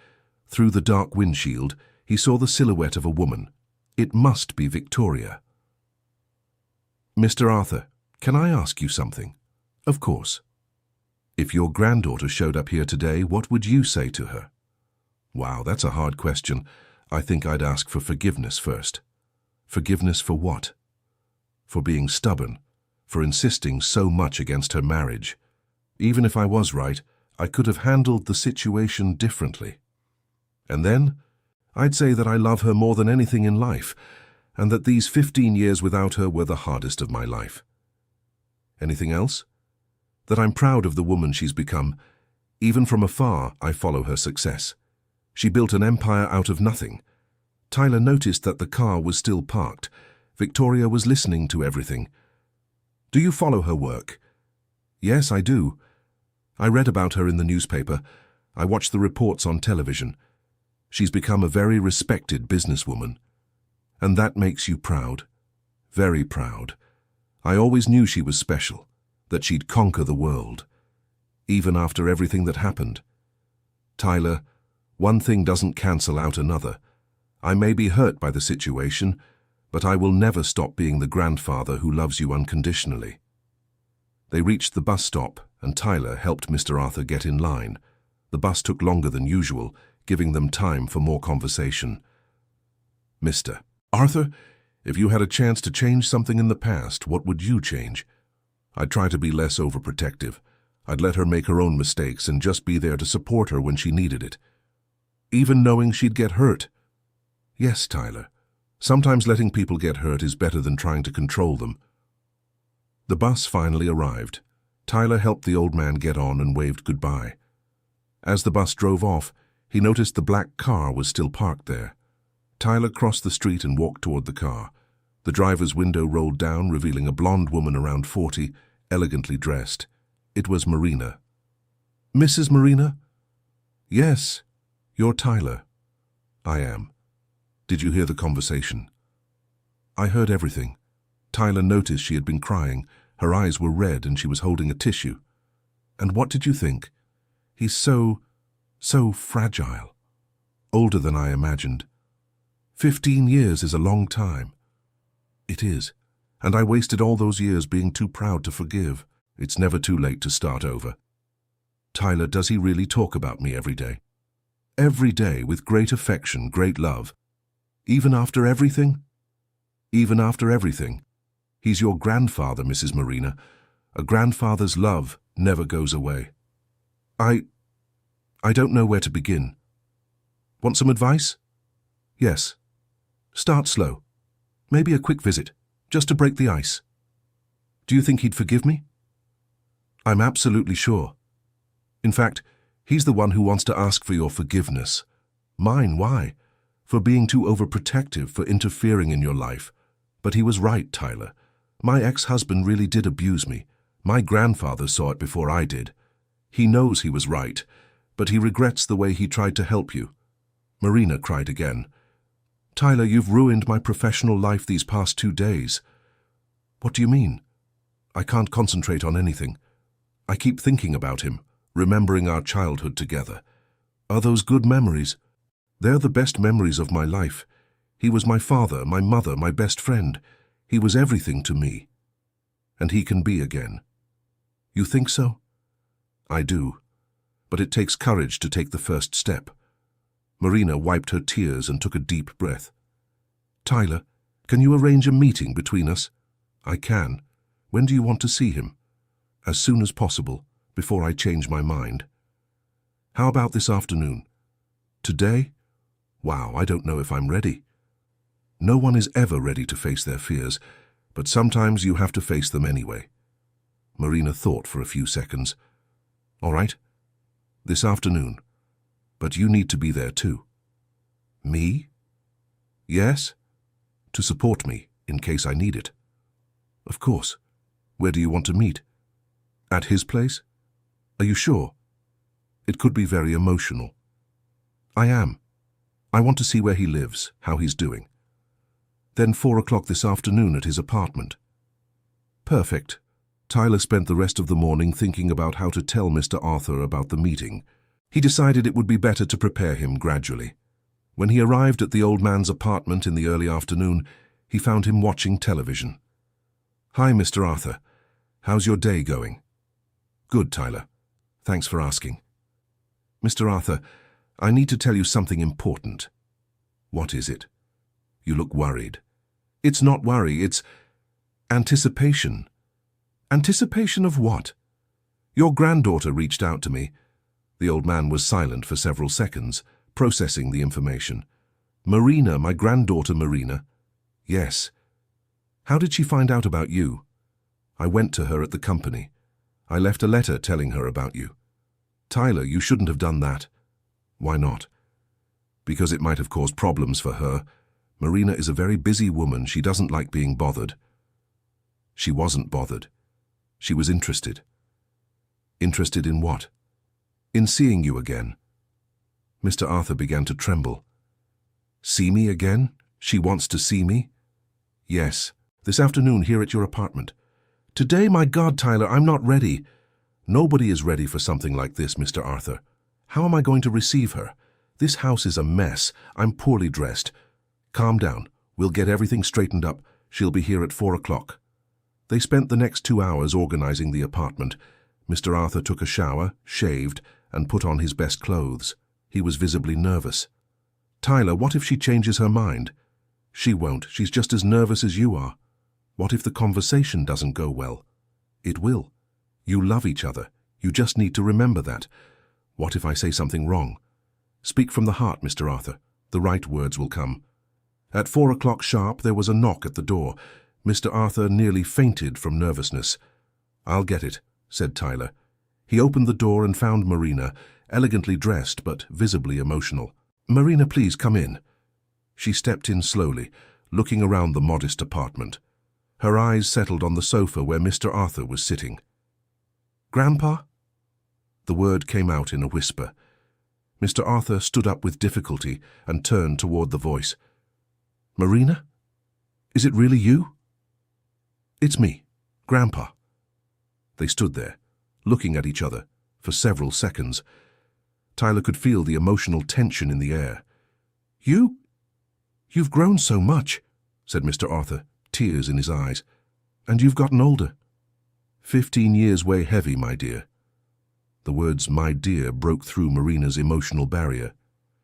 Through the dark windshield, he saw the silhouette of a woman. It must be Victoria. Mr. Arthur, can I ask you something? Of course. If your granddaughter showed up here today, what would you say to her? Wow, that's a hard question. I think I'd ask for forgiveness first. Forgiveness for what? For being stubborn, for insisting so much against her marriage. Even if I was right, I could have handled the situation differently. And then, I'd say that I love her more than anything in life, and that these 15 years without her were the hardest of my life. Anything else? That I'm proud of the woman she's become. Even from afar, I follow her success. She built an empire out of nothing. Tyler noticed that the car was still parked. Victoria was listening to everything. Do you follow her work? Yes, I do. I read about her in the newspaper. I watched the reports on television. She's become a very respected businesswoman. And that makes you proud. Very proud. I always knew she was special, that she'd conquer the world. Even after everything that happened. Tyler, one thing doesn't cancel out another. I may be hurt by the situation, but I will never stop being the grandfather who loves you unconditionally. They reached the bus stop, and Tyler helped Mr. Arthur get in line. The bus took longer than usual, giving them time for more conversation. Mr. Arthur, if you had a chance to change something in the past, what would you change? I'd try to be less overprotective. I'd let her make her own mistakes and just be there to support her when she needed it. Even knowing she'd get hurt. Yes, Tyler. Sometimes letting people get hurt is better than trying to control them. The bus finally arrived. Tyler helped the old man get on and waved goodbye. As the bus drove off, he noticed the black car was still parked there. Tyler crossed the street and walked toward the car. The driver's window rolled down, revealing a blonde woman around 40, elegantly dressed. It was Marina. Mrs. Marina? Yes. You're Tyler. I am. Did you hear the conversation? I heard everything. Tyler noticed she had been crying. Her eyes were red and she was holding a tissue. And what did you think? He's so fragile. Older than I imagined. 15 years is a long time. It is. And I wasted all those years being too proud to forgive. It's never too late to start over. Tyler, does he really talk about me every day? Every day, with great affection, great love. Even after everything? Even after everything. He's your grandfather, Mrs. Marina. A grandfather's love never goes away. I don't know where to begin. Want some advice? Yes. Start slow. Maybe a quick visit, just to break the ice. Do you think he'd forgive me? I'm absolutely sure. In fact, he's the one who wants to ask for your forgiveness. Mine, why? For being too overprotective, for interfering in your life. But he was right, Tyler. My ex-husband really did abuse me. My grandfather saw it before I did. He knows he was right, but he regrets the way he tried to help you. Marina cried again. Tyler, you've ruined my professional life these past 2 days. What do you mean? I can't concentrate on anything. I keep thinking about him, remembering our childhood together. Are those good memories? They're the best memories of my life. He was my father, my mother, my best friend. He was everything to me. And he can be again. You think so? I do. But it takes courage to take the first step. Marina wiped her tears and took a deep breath. Tyler, can you arrange a meeting between us? I can. When do you want to see him? As soon as possible, before I change my mind. How about this afternoon? Today? Wow, I don't know if I'm ready. No one is ever ready to face their fears, but sometimes you have to face them anyway. Marina thought for a few seconds. All right, this afternoon. But you need to be there too. Me? Yes? To support me, in case I need it. Of course. Where do you want to meet? At his place? Are you sure? It could be very emotional. I am. I want to see where he lives, how he's doing. Then 4 o'clock this afternoon at his apartment. Perfect. Tyler spent the rest of the morning thinking about how to tell Mr. Arthur about the meeting. He decided it would be better to prepare him gradually. When he arrived at the old man's apartment in the early afternoon, he found him watching television. Hi, Mr. Arthur. How's your day going? Good, Tyler. Thanks for asking. Mr. Arthur, I need to tell you something important. What is it? You look worried. It's not worry, it's anticipation. Anticipation of what? Your granddaughter reached out to me. The old man was silent for several seconds, processing the information. Marina, my granddaughter Marina. Yes. How did she find out about you? I went to her at the company. I left a letter telling her about you. Tyler, you shouldn't have done that. Why not? Because it might have caused problems for her. Marina is a very busy woman. She doesn't like being bothered. She wasn't bothered. She was interested. Interested in what? In seeing you again. Mr. Arthur began to tremble. See me again? She wants to see me? Yes, this afternoon here at your apartment. Today, my God, Tyler, I'm not ready. Nobody is ready for something like this, Mr. Arthur. How am I going to receive her? This house is a mess. I'm poorly dressed. Calm down. We'll get everything straightened up. She'll be here at 4 o'clock. They spent the next 2 hours organizing the apartment. Mr. Arthur took a shower, shaved, and put on his best clothes. He was visibly nervous. Tyler, what if she changes her mind? She won't. She's just as nervous as you are. What if the conversation doesn't go well? It will. You love each other. You just need to remember that. What if I say something wrong? Speak from the heart, Mr. Arthur. The right words will come. At 4 o'clock sharp, there was a knock at the door. Mr. Arthur nearly fainted from nervousness. I'll get it, said Tyler. He opened the door and found Marina, elegantly dressed but visibly emotional. Marina, please come in. She stepped in slowly, looking around the modest apartment. Her eyes settled on the sofa where Mr. Arthur was sitting. Grandpa? The word came out in a whisper. Mr. Arthur stood up with difficulty and turned toward the voice. Marina? Is it really you? It's me, Grandpa. They stood there, looking at each other, for several seconds. Tyler could feel the emotional tension in the air. You've grown so much, said Mr. Arthur, tears in his eyes. And you've gotten older. 15 years weigh heavy, my dear. The words, my dear, broke through Marina's emotional barrier.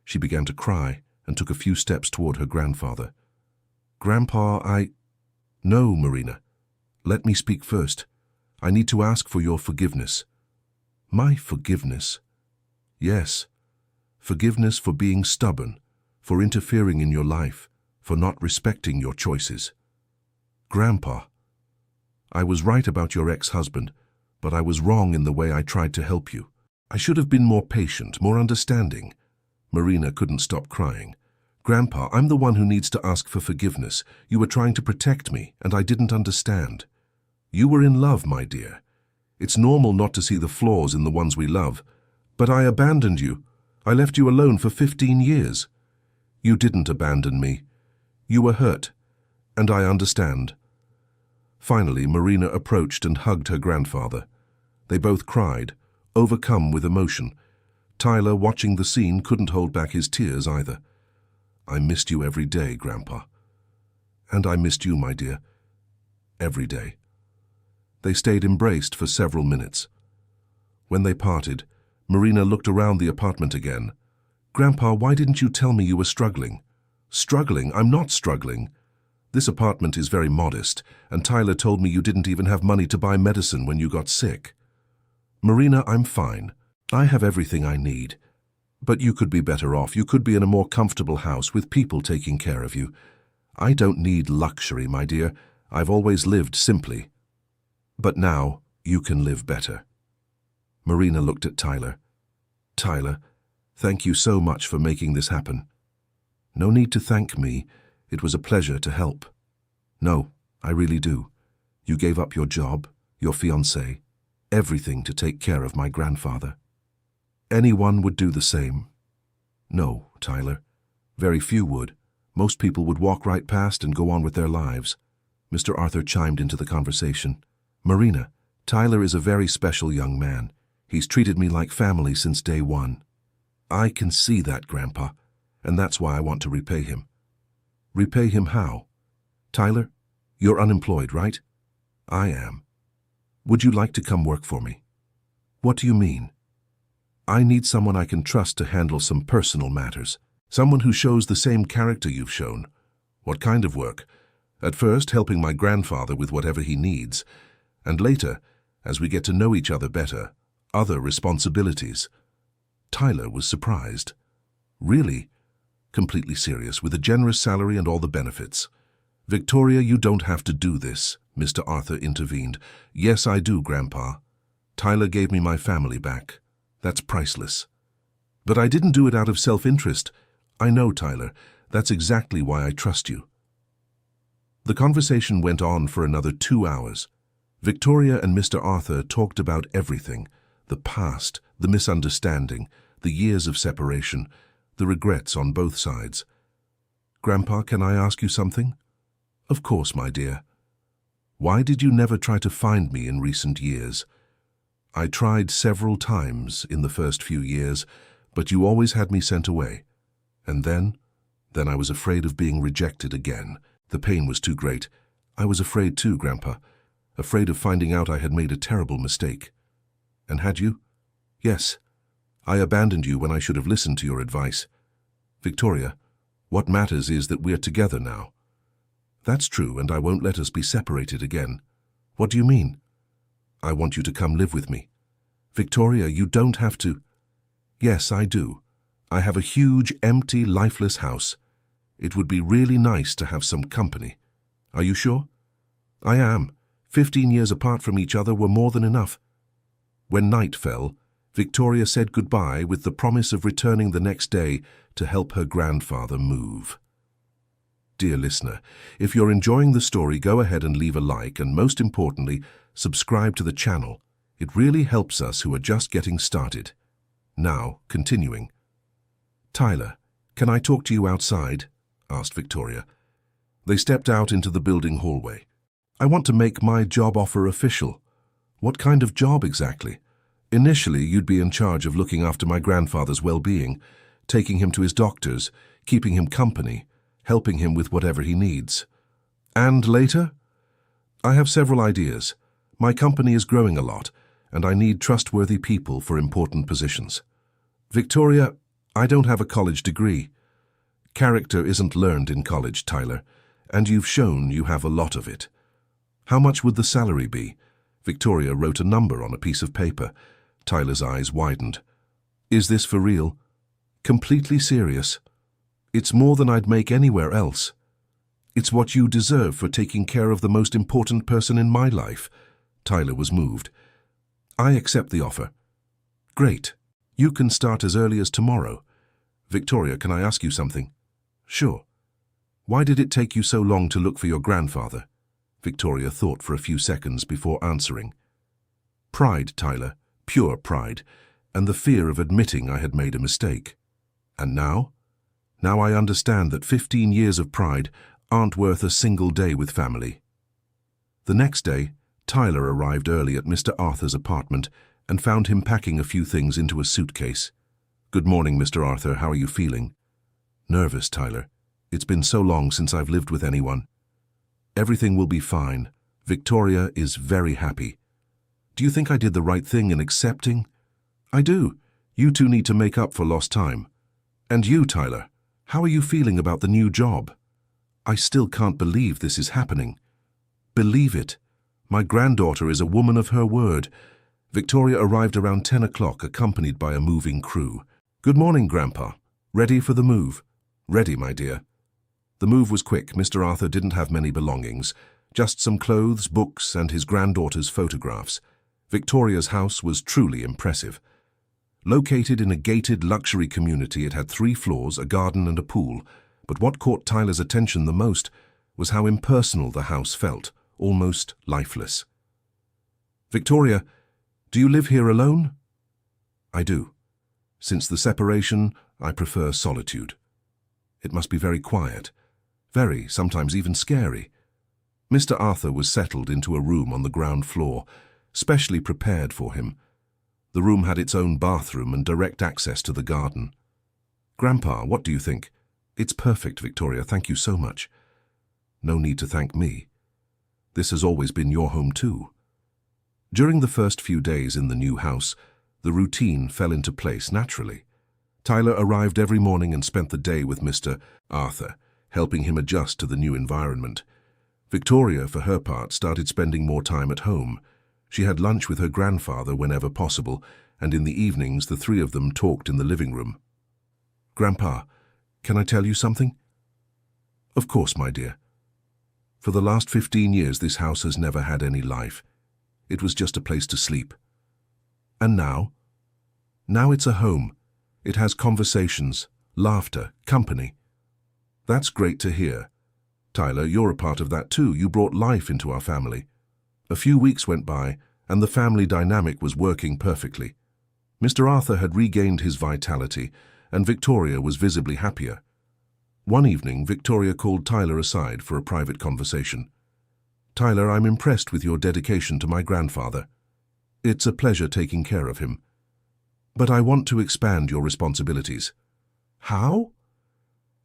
She began to cry and took a few steps toward her grandfather. Grandpa, No, Marina. Let me speak first. I need to ask for your forgiveness. My forgiveness? Yes. Forgiveness for being stubborn, for interfering in your life, for not respecting your choices. Grandpa, I was right about your ex-husband, but I was wrong in the way I tried to help you. I should have been more patient, more understanding. Marina couldn't stop crying. Grandpa, I'm the one who needs to ask for forgiveness. You were trying to protect me, and I didn't understand. You were in love, my dear. It's normal not to see the flaws in the ones we love. But I abandoned you. I left you alone for 15 years. You didn't abandon me. You were hurt, and I understand. Finally, Marina approached and hugged her grandfather. They both cried, overcome with emotion. Tyler, watching the scene, couldn't hold back his tears either. I missed you every day, Grandpa. And I missed you, my dear. Every day. They stayed embraced for several minutes. When they parted, Marina looked around the apartment again. Grandpa, why didn't you tell me you were struggling? Struggling? I'm not struggling. This apartment is very modest, and Tyler told me you didn't even have money to buy medicine when you got sick. Marina, I'm fine. I have everything I need. But you could be better off. You could be in a more comfortable house with people taking care of you. I don't need luxury, my dear. I've always lived simply. But now you can live better. Marina looked at Tyler. Tyler, thank you so much for making this happen. No need to thank me. It was a pleasure to help. No, I really do. You gave up your job, your fiancé, everything to take care of my grandfather. Anyone would do the same. No, Tyler. Very few would. Most people would walk right past and go on with their lives. Mr. Arthur chimed into the conversation. Marina, Tyler is a very special young man. He's treated me like family since day one. I can see that, Grandpa, and that's why I want to repay him. Repay him how? Tyler, you're unemployed, right? I am. Would you like to come work for me? What do you mean? I need someone I can trust to handle some personal matters. Someone who shows the same character you've shown. What kind of work? At first, helping my grandfather with whatever he needs. And later, as we get to know each other better, other responsibilities. Tyler was surprised. Really? Completely serious, with a generous salary and all the benefits. Victoria, you don't have to do this, Mr. Arthur intervened. Yes, I do, Grandpa. Tyler gave me my family back. That's priceless. But I didn't do it out of self-interest. I know, Tyler. That's exactly why I trust you. The conversation went on for another 2 hours. Victoria and Mr. Arthur talked about everything. The past, the misunderstanding, the years of separation, the regrets on both sides. Grandpa, can I ask you something? Of course, my dear. Why did you never try to find me in recent years? I tried several times in the first few years, but you always had me sent away. And then I was afraid of being rejected again. The pain was too great. I was afraid too, Grandpa. Afraid of finding out I had made a terrible mistake. And had you? Yes. I abandoned you when I should have listened to your advice. Victoria, what matters is that we're together now. That's true, and I won't let us be separated again. What do you mean? I want you to come live with me. Victoria, you don't have to. Yes, I do. I have a huge, empty, lifeless house. It would be really nice to have some company. Are you sure? I am. 15 years apart from each other were more than enough. When night fell, Victoria said goodbye with the promise of returning the next day to help her grandfather move. Dear listener, if you're enjoying the story, go ahead and leave a like and, most importantly, subscribe to the channel. It really helps us who are just getting started. Now, continuing. Tyler, can I talk to you outside? Asked Victoria. They stepped out into the building hallway. I want to make my job offer official. What kind of job exactly? Initially, you'd be in charge of looking after my grandfather's well-being, taking him to his doctors, keeping him company, helping him with whatever he needs. And later? I have several ideas. My company is growing a lot, and I need trustworthy people for important positions. Victoria, I don't have a college degree. Character isn't learned in college, Tyler, and you've shown you have a lot of it. How much would the salary be? Victoria wrote a number on a piece of paper. Tyler's eyes widened. Is this for real? Completely serious. It's more than I'd make anywhere else. It's what you deserve for taking care of the most important person in my life." Tyler was moved. "I accept the offer." "Great. You can start as early as tomorrow." "Victoria, can I ask you something?" "Sure." "Why did it take you so long to look for your grandfather?" Victoria thought for a few seconds before answering. "Pride, Tyler, pure pride, and the fear of admitting I had made a mistake. And now? Now I understand that 15 years of pride aren't worth a single day with family." The next day, Tyler arrived early at Mr. Arthur's apartment and found him packing a few things into a suitcase. "Good morning, Mr. Arthur. How are you feeling?" "Nervous, Tyler. It's been so long since I've lived with anyone." "Everything will be fine. Victoria is very happy." "Do you think I did the right thing in accepting?" "I do. You two need to make up for lost time." "And you, Tyler, how are you feeling about the new job?" "I still can't believe this is happening." "Believe it. My granddaughter is a woman of her word." Victoria arrived around 10 o'clock, accompanied by a moving crew. "Good morning, Grandpa. Ready for the move?" "Ready, my dear." The move was quick. Mr. Arthur didn't have many belongings, just some clothes, books, and his granddaughter's photographs. Victoria's house was truly impressive. Located in a gated luxury community, it had 3 floors, a garden and a pool. But what caught Tyler's attention the most was how impersonal the house felt, almost lifeless. "Victoria, do you live here alone?" "I do. Since the separation, I prefer solitude. It must be very quiet, very, sometimes even scary." Mr. Arthur was settled into a room on the ground floor, specially prepared for him. The room had its own bathroom and direct access to the garden. "Grandpa, what do you think?" "It's perfect, Victoria. Thank you so much." "No need to thank me. This has always been your home too." During the first few days in the new house, the routine fell into place naturally. Tyler arrived every morning and spent the day with Mr. Arthur, helping him adjust to the new environment. Victoria, for her part, started spending more time at home. She had lunch with her grandfather whenever possible, and in the evenings the 3 of them talked in the living room. "Grandpa, can I tell you something?" "Of course, my dear." "For the last 15 years this house has never had any life. It was just a place to sleep." "And now?" "Now it's a home. It has conversations, laughter, company." "That's great to hear. Tyler, you're a part of that too. You brought life into our family." A few weeks went by, and the family dynamic was working perfectly. Mr. Arthur had regained his vitality, and Victoria was visibly happier. One evening, Victoria called Tyler aside for a private conversation. "Tyler, I'm impressed with your dedication to my grandfather. It's a pleasure taking care of him. But I want to expand your responsibilities." "How?"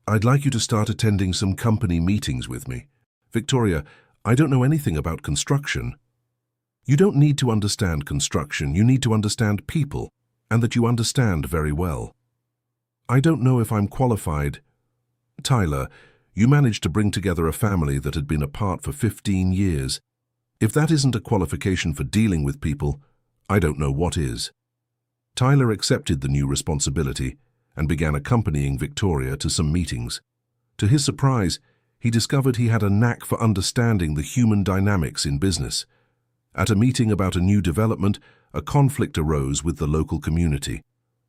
"I'd like you to start attending some company meetings with me." "Victoria, I don't know anything about construction." "You don't need to understand construction. You need to understand people, and that you understand very well." "I don't know if I'm qualified." "Tyler, you managed to bring together a family that had been apart for 15 years. If that isn't a qualification for dealing with people, I don't know what is." Tyler accepted the new responsibility and began accompanying Victoria to some meetings. To his surprise, he discovered he had a knack for understanding the human dynamics in business. At a meeting about a new development, a conflict arose with the local community.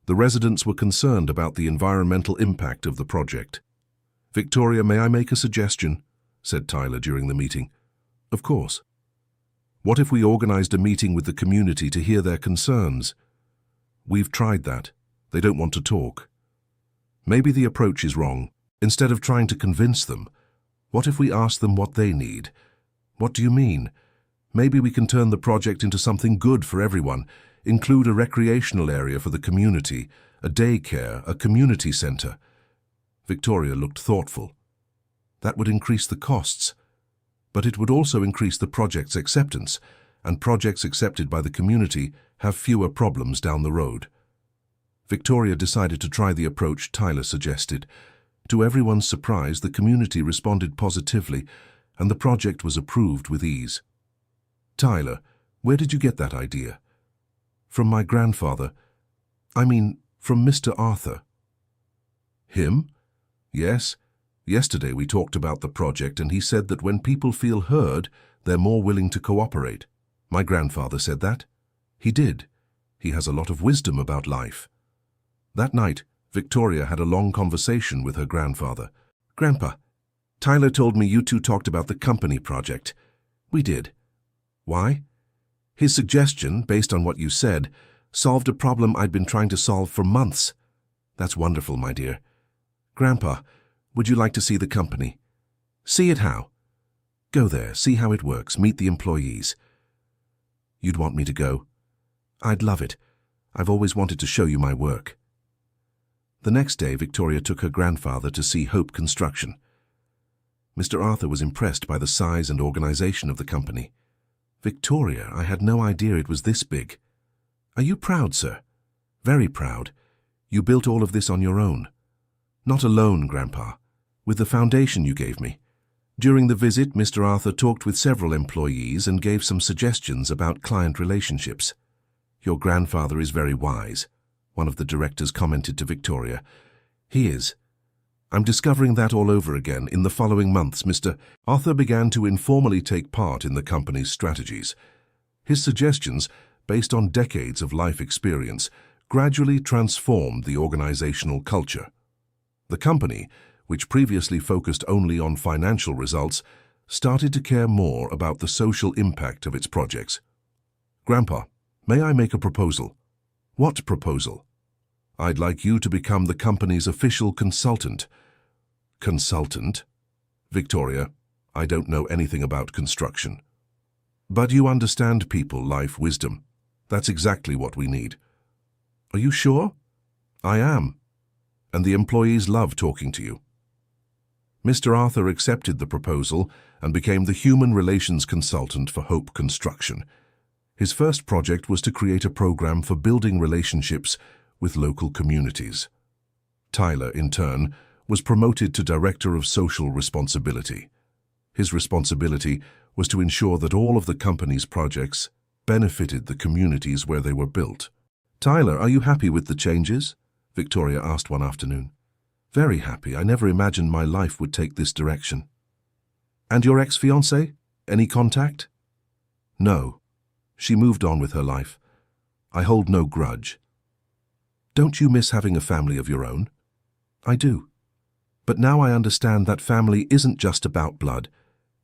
The residents were concerned about the environmental impact of the project. "Victoria, may I make a suggestion?" said Tyler during the meeting. "Of course." "What if we organized a meeting with the community to hear their concerns?" "We've tried that. They don't want to talk." "Maybe the approach is wrong. Instead of trying to convince them, what if we ask them what they need?" "What do you mean?" "Maybe we can turn the project into something good for everyone, include a recreational area for the community, a daycare, a community center." Victoria looked thoughtful. "That would increase the costs, but it would also increase the project's acceptance, and projects accepted by the community have fewer problems down the road." Victoria decided to try the approach Tyler suggested. To everyone's surprise, the community responded positively, and the project was approved with ease. "Tyler, where did you get that idea?" "From my grandfather. I mean, from Mr. Arthur." "Him?" Yes. Yesterday we talked about the project and he said that when people feel heard, they're more willing to cooperate. My grandfather said that. He did. He has a lot of wisdom about life. That night, Victoria had a long conversation with her grandfather. Grandpa, Tyler told me you two talked about the company project. We did. Why? His suggestion, based on what you said, solved a problem I'd been trying to solve for months. That's wonderful, my dear. Grandpa, would you like to see the company? See it how? Go there, see how it works, meet the employees. You'd want me to go? I'd love it. I've always wanted to show you my work. The next day, Victoria took her grandfather to see Hope Construction. Mr. Arthur was impressed by the size and organization of the company. Victoria, I had no idea it was this big. Are you proud, sir? Very proud. You built all of this on your own. Not alone, Grandpa. With the foundation you gave me. During the visit, Mr. Arthur talked with several employees and gave some suggestions about client relationships. Your grandfather is very wise, one of the directors commented to Victoria. He is. I'm discovering that all over again. In the following months, Mr. Arthur began to informally take part in the company's strategies. His suggestions, based on decades of life experience, gradually transformed the organizational culture. The company, which previously focused only on financial results, started to care more about the social impact of its projects. Grandpa, may I make a proposal? What proposal? I'd like you to become the company's official consultant. Consultant? Victoria, I don't know anything about construction. But you understand people, life, wisdom. That's exactly what we need. Are you sure? I am. And the employees love talking to you. Mr. Arthur accepted the proposal and became the human relations consultant for Hope Construction. His first project was to create a program for building relationships with local communities. Tyler, in turn, was promoted to Director of Social Responsibility. His responsibility was to ensure that all of the company's projects benefited the communities where they were built. Tyler, are you happy with the changes? Victoria asked one afternoon. Very happy. I never imagined my life would take this direction. And your ex-fiancée? Any contact? No. She moved on with her life. I hold no grudge. Don't you miss having a family of your own? I do. But now I understand that family isn't just about blood.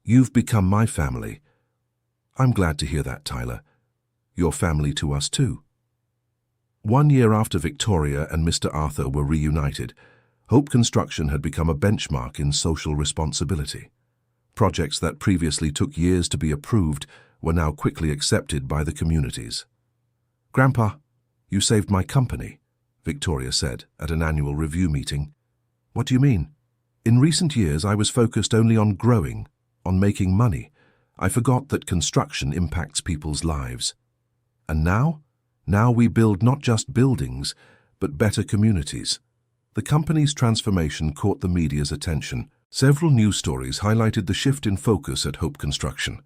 You've become my family. I'm glad to hear that, Tyler. You're family to us too. 1 year after Victoria and Mr. Arthur were reunited, Hope Construction had become a benchmark in social responsibility. Projects that previously took years to be approved were now quickly accepted by the communities. Grandpa, you saved my company, Victoria said at an annual review meeting. What do you mean? In recent years, I was focused only on growing, on making money. I forgot that construction impacts people's lives. And now? Now we build not just buildings, but better communities. The company's transformation caught the media's attention. Several news stories highlighted the shift in focus at Hope Construction.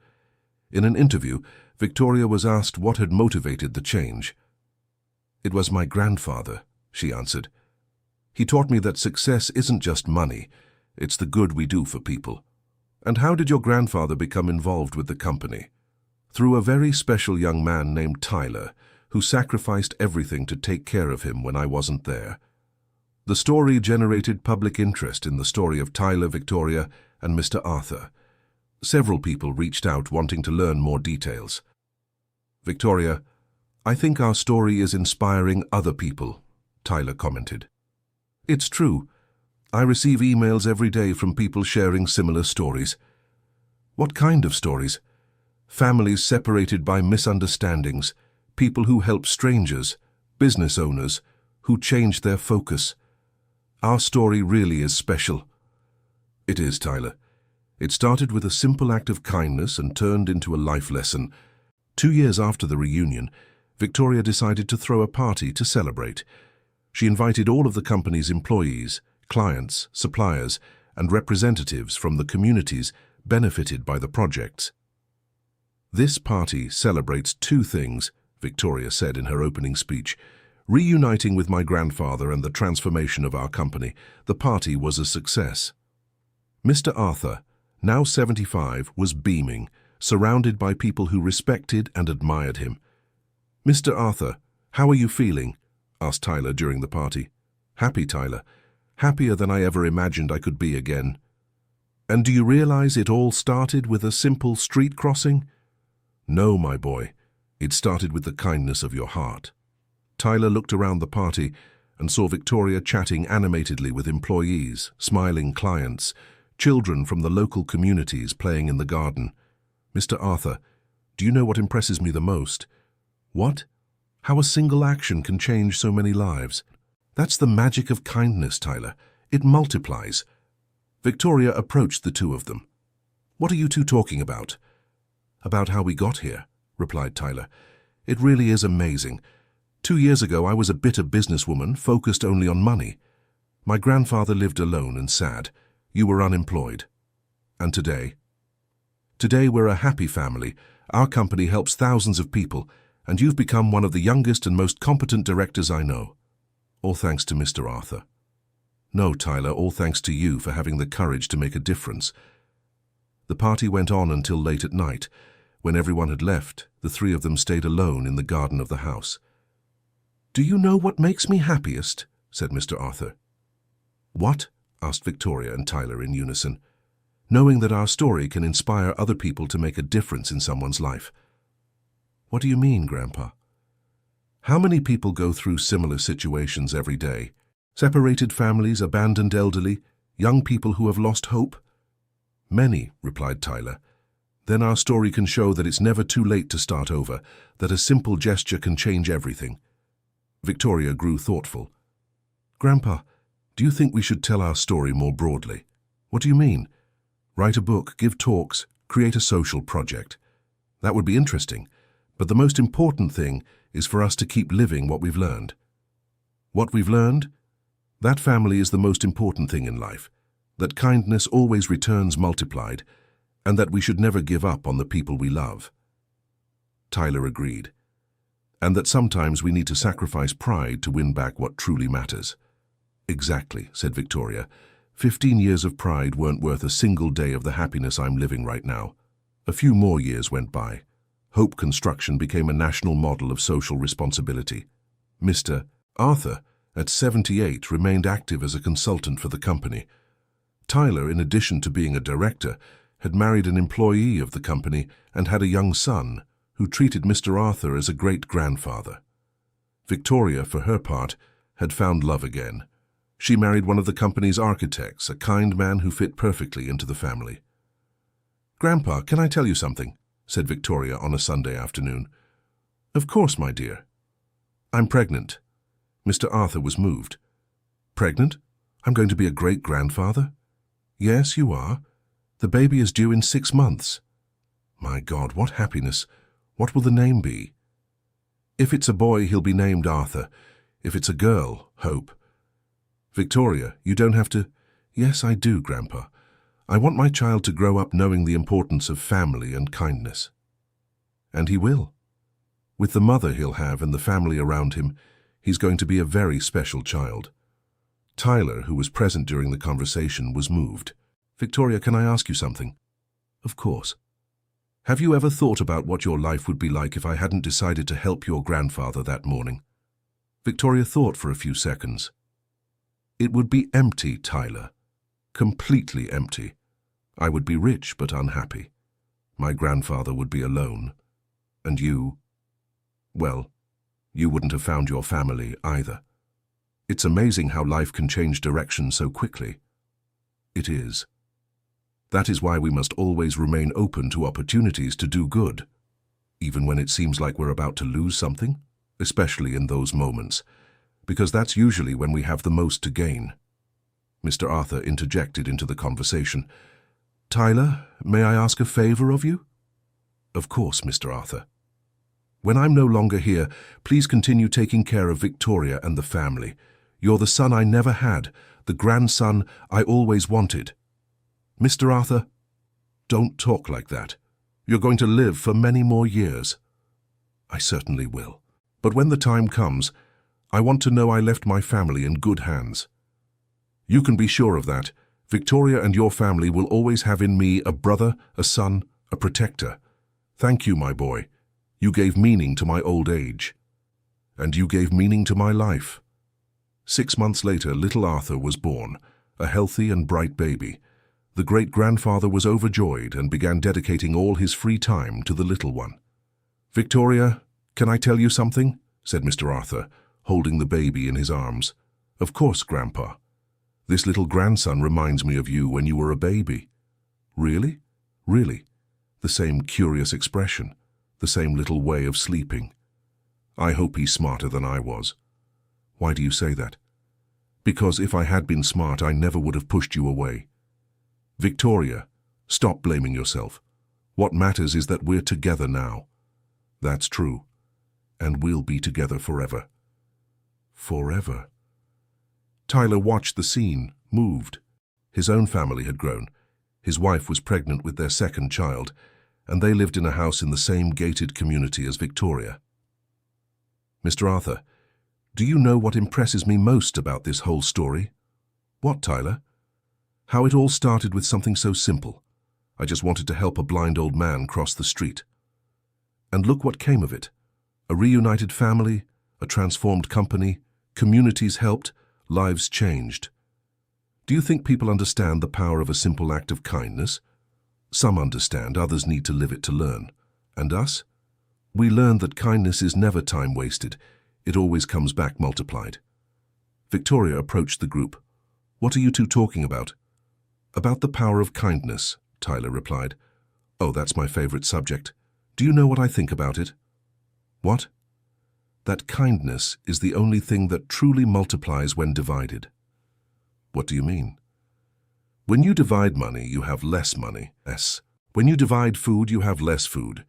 In an interview, Victoria was asked what had motivated the change. It was my grandfather, she answered. He taught me that success isn't just money, it's the good we do for people. And how did your grandfather become involved with the company? Through a very special young man named Tyler, who sacrificed everything to take care of him when I wasn't there. The story generated public interest in the story of Tyler, Victoria, and Mr. Arthur. Several people reached out wanting to learn more details. Victoria, I think our story is inspiring other people, Tyler commented. It's true. I receive emails every day from people sharing similar stories. What kind of stories? Families separated by misunderstandings, people who help strangers, business owners, who changed their focus. Our story really is special. It is, Tyler. It started with a simple act of kindness and turned into a life lesson. 2 years after the reunion, Victoria decided to throw a party to celebrate. She invited all of the company's employees, clients, suppliers, and representatives from the communities benefited by the projects. This party celebrates 2 things, Victoria said in her opening speech: Reuniting with my grandfather and the transformation of our company, the party was a success. Mr. Arthur, now 75, was beaming, surrounded by people who respected and admired him. "Mr. Arthur, how are you feeling?" asked Tyler during the party. "Happy, Tyler. Happier than I ever imagined I could be again." "And do you realize it all started with a simple street crossing?" "No, my boy. It started with the kindness of your heart." Tyler looked around the party and saw Victoria chatting animatedly with employees, smiling clients, children from the local communities playing in the garden. "Mr. Arthur, do you know what impresses me the most?" "What?" "How a single action can change so many lives. That's the magic of kindness, Tyler. It multiplies." Victoria approached the two of them. "What are you two talking about?" "About how we got here," replied Tyler. "It really is amazing. 2 years ago, I was a bitter businesswoman, focused only on money. My grandfather lived alone and sad. You were unemployed. And today? Today, we're a happy family. Our company helps thousands of people, and you've become one of the youngest and most competent directors I know. All thanks to Mr. Arthur." "No, Tyler, all thanks to you for having the courage to make a difference." The party went on until late at night. When everyone had left, the three of them stayed alone in the garden of the house. "Do you know what makes me happiest?" said Mr. Arthur. "What?" asked Victoria and Tyler in unison. "Knowing that our story can inspire other people to make a difference in someone's life." "What do you mean, Grandpa?" "How many people go through similar situations every day? Separated families, abandoned elderly, young people who have lost hope?" "Many," replied Tyler. "Then our story can show that it's never too late to start over, that a simple gesture can change everything." Victoria grew thoughtful. "Grandpa, do you think we should tell our story more broadly?" "What do you mean?" "Write a book, give talks, create a social project." "That would be interesting, but the most important thing is for us to keep living what we've learned." "What we've learned? That family is the most important thing in life, that kindness always returns multiplied, and that we should never give up on the people we love." Tyler agreed. "And that sometimes we need to sacrifice pride to win back what truly matters." "Exactly," said Victoria. 15 years of pride weren't worth a single day of the happiness I'm living right now." A few more years went by. Hope Construction became a national model of social responsibility. Mr. Arthur, at 78, remained active as a consultant for the company. Tyler, in addition to being a director, had married an employee of the company and had a young son, who treated Mr. Arthur as a great-grandfather. Victoria, for her part, had found love again. She married one of the company's architects, a kind man who fit perfectly into the family. "Grandpa, can I tell you something?" said Victoria on a Sunday afternoon. "Of course, my dear." "I'm pregnant." Mr. Arthur was moved. "Pregnant? I'm going to be a great-grandfather?" "Yes, you are. The baby is due in 6 months." "My God, what happiness! What will the name be?" "If it's a boy, he'll be named Arthur. If it's a girl, Hope." "Victoria, you don't have to—" "Yes, I do, Grandpa. I want my child to grow up knowing the importance of family and kindness." "And he will. With the mother he'll have and the family around him, he's going to be a very special child." Tyler, who was present during the conversation, was moved. "Victoria, can I ask you something?" "Of course." "Have you ever thought about what your life would be like if I hadn't decided to help your grandfather that morning?" Victoria thought for a few seconds. "It would be empty, Tyler. Completely empty. I would be rich but unhappy. My grandfather would be alone. And you, well, you wouldn't have found your family either. It's amazing how life can change direction so quickly." "It is. That is why we must always remain open to opportunities to do good, even when it seems like we're about to lose something, especially in those moments, because that's usually when we have the most to gain." Mr. Arthur interjected into the conversation. "Tyler, may I ask a favor of you?" "Of course, Mr. Arthur." "When I'm no longer here, please continue taking care of Victoria and the family. You're the son I never had, the grandson I always wanted." "Mr. Arthur, don't talk like that. You're going to live for many more years." "I certainly will. But when the time comes, I want to know I left my family in good hands. You can be sure of that. Victoria and your family will always have in me a brother, a son, a protector. Thank you, my boy. You gave meaning to my old age. And you gave meaning to my life. 6 months later, little Arthur was born, a healthy and bright baby. The great-grandfather was overjoyed and began dedicating all his free time to the little one. Victoria, can I tell you something? Said Mr. Arthur, holding the baby in his arms. Of course, Grandpa. This little grandson reminds me of you when you were a baby. Really? Really? The same curious expression, the same little way of sleeping. I hope he's smarter than I was. Why do you say that? Because if I had been smart, I never would have pushed you away. Victoria, stop blaming yourself. What matters is that we're together now. That's true. And we'll be together forever. Forever. Tyler watched the scene, moved. His own family had grown. His wife was pregnant with their second child, and they lived in a house in the same gated community as Victoria. Mr. Arthur, do you know what impresses me most about this whole story? What, Tyler? How it all started with something so simple. I just wanted to help a blind old man cross the street. And look what came of it. A reunited family, a transformed company, communities helped, lives changed. Do you think people understand the power of a simple act of kindness? Some understand, others need to live it to learn. And us? We learn that kindness is never time wasted. It always comes back multiplied. Victoria approached the group. What are you two talking about? About the power of kindness, Tyler replied. Oh, that's my favorite subject. Do you know what I think about it? What? That kindness is the only thing that truly multiplies when divided. What do you mean? When you divide money, you have less money. Yes. When you divide food, you have less food.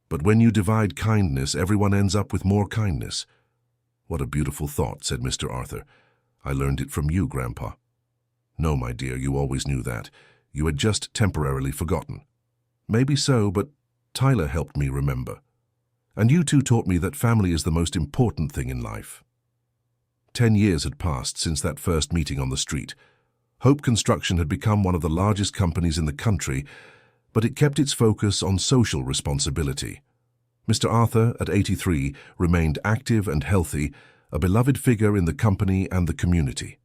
But when you divide kindness, everyone ends up with more kindness. What a beautiful thought, said Mr. Arthur. I learned it from you, Grandpa. No, my dear, you always knew that. You had just temporarily forgotten. Maybe so, but Tyler helped me remember. And you two taught me that family is the most important thing in life. 10 years had passed since that first meeting on the street. Hope Construction had become one of the largest companies in the country, but it kept its focus on social responsibility. Mr. Arthur, at 83, remained active and healthy, a beloved figure in the company and the community.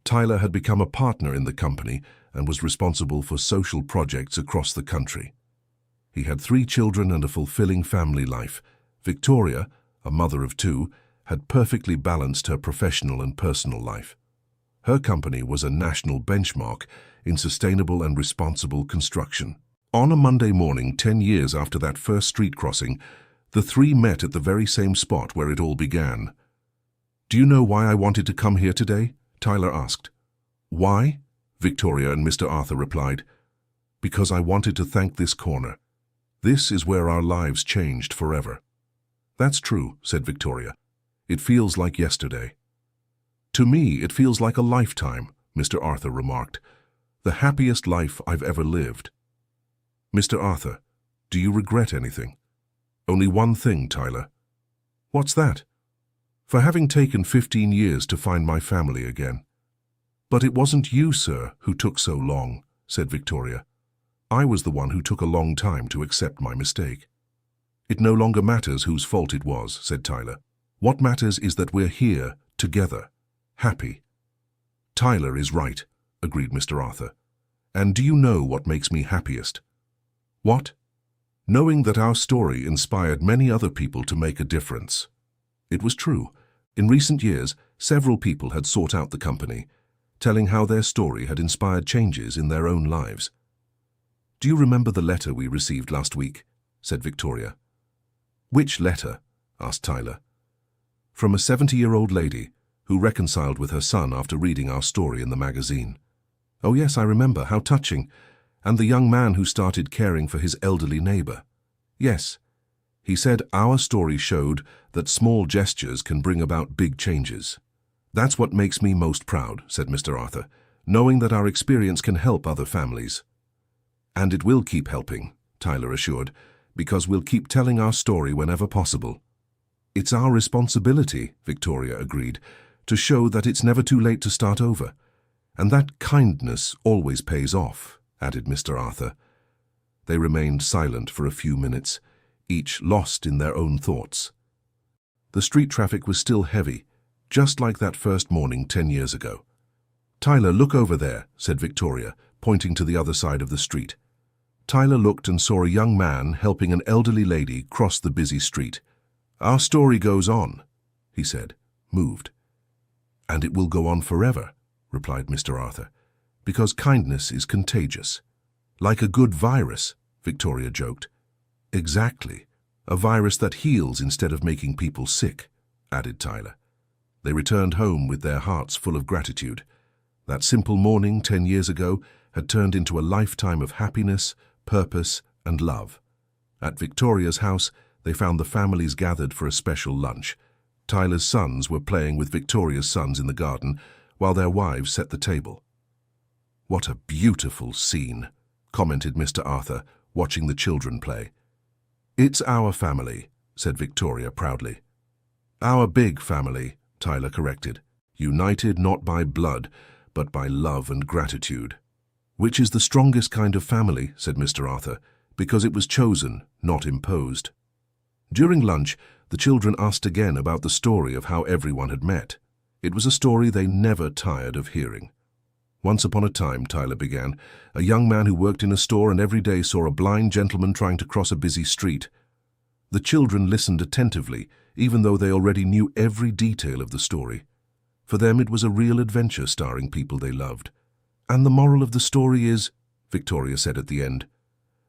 Tyler had become a partner in the company and was responsible for social projects across the country. He had 3 children and a fulfilling family life. Victoria, a mother of 2, had perfectly balanced her professional and personal life. Her company was a national benchmark in sustainable and responsible construction. On a Monday morning, 10 years after that first street crossing, the 3 met at the very same spot where it all began. Do you know why I wanted to come here today? Tyler asked. Why? Victoria and Mr. Arthur replied. Because I wanted to thank this corner. This is where our lives changed forever. That's true, said Victoria. It feels like yesterday. To me, it feels like a lifetime, Mr. Arthur remarked. The happiest life I've ever lived. Mr. Arthur, do you regret anything? Only one thing, Tyler. What's that? For having taken 15 years to find my family again. But it wasn't you, sir, who took so long, said Victoria. I was the one who took a long time to accept my mistake. It no longer matters whose fault it was, said Tyler. What matters is that we're here, together, happy. Tyler is right, agreed Mr. Arthur. And do you know what makes me happiest? What? Knowing that our story inspired many other people to make a difference. It was true. In recent years, several people had sought out the company, telling how their story had inspired changes in their own lives. Do you remember the letter we received last week? Said Victoria. Which letter? Asked Tyler. From a 70-year-old lady who reconciled with her son after reading our story in the magazine. Oh yes, I remember. How touching. And the young man who started caring for his elderly neighbor. Yes. He said our story showed that small gestures can bring about big changes. That's what makes me most proud, said Mr. Arthur, knowing that our experience can help other families. And it will keep helping, Tyler assured, because we'll keep telling our story whenever possible. It's our responsibility, Victoria agreed, to show that it's never too late to start over. And that kindness always pays off, added Mr. Arthur. They remained silent for a few minutes, each lost in their own thoughts. The street traffic was still heavy, just like that first morning 10 years ago. "Tyler, look over there," said Victoria, pointing to the other side of the street. Tyler looked and saw a young man helping an elderly lady cross the busy street. "Our story goes on," he said, moved. "And it will go on forever," replied Mr. Arthur, "because kindness is contagious." "Like a good virus," Victoria joked. "Exactly. A virus that heals instead of making people sick," added Tyler. They returned home with their hearts full of gratitude. That simple morning 10 years ago had turned into a lifetime of happiness, purpose, and love. At Victoria's house, they found the families gathered for a special lunch. Tyler's sons were playing with Victoria's sons in the garden, while their wives set the table. "What a beautiful scene," commented Mr. Arthur, watching the children play. "It's our family," said Victoria proudly. "Our big family," Tyler corrected. "United not by blood, but by love and gratitude." "Which is the strongest kind of family," said Mr. Arthur, "because it was chosen, not imposed." During lunch, the children asked again about the story of how everyone had met. It was a story they never tired of hearing. "Once upon a time," Tyler began, "a young man who worked in a store and every day saw a blind gentleman trying to cross a busy street." The children listened attentively, even though they already knew every detail of the story. For them it was a real adventure starring people they loved. "And the moral of the story is," Victoria said at the end,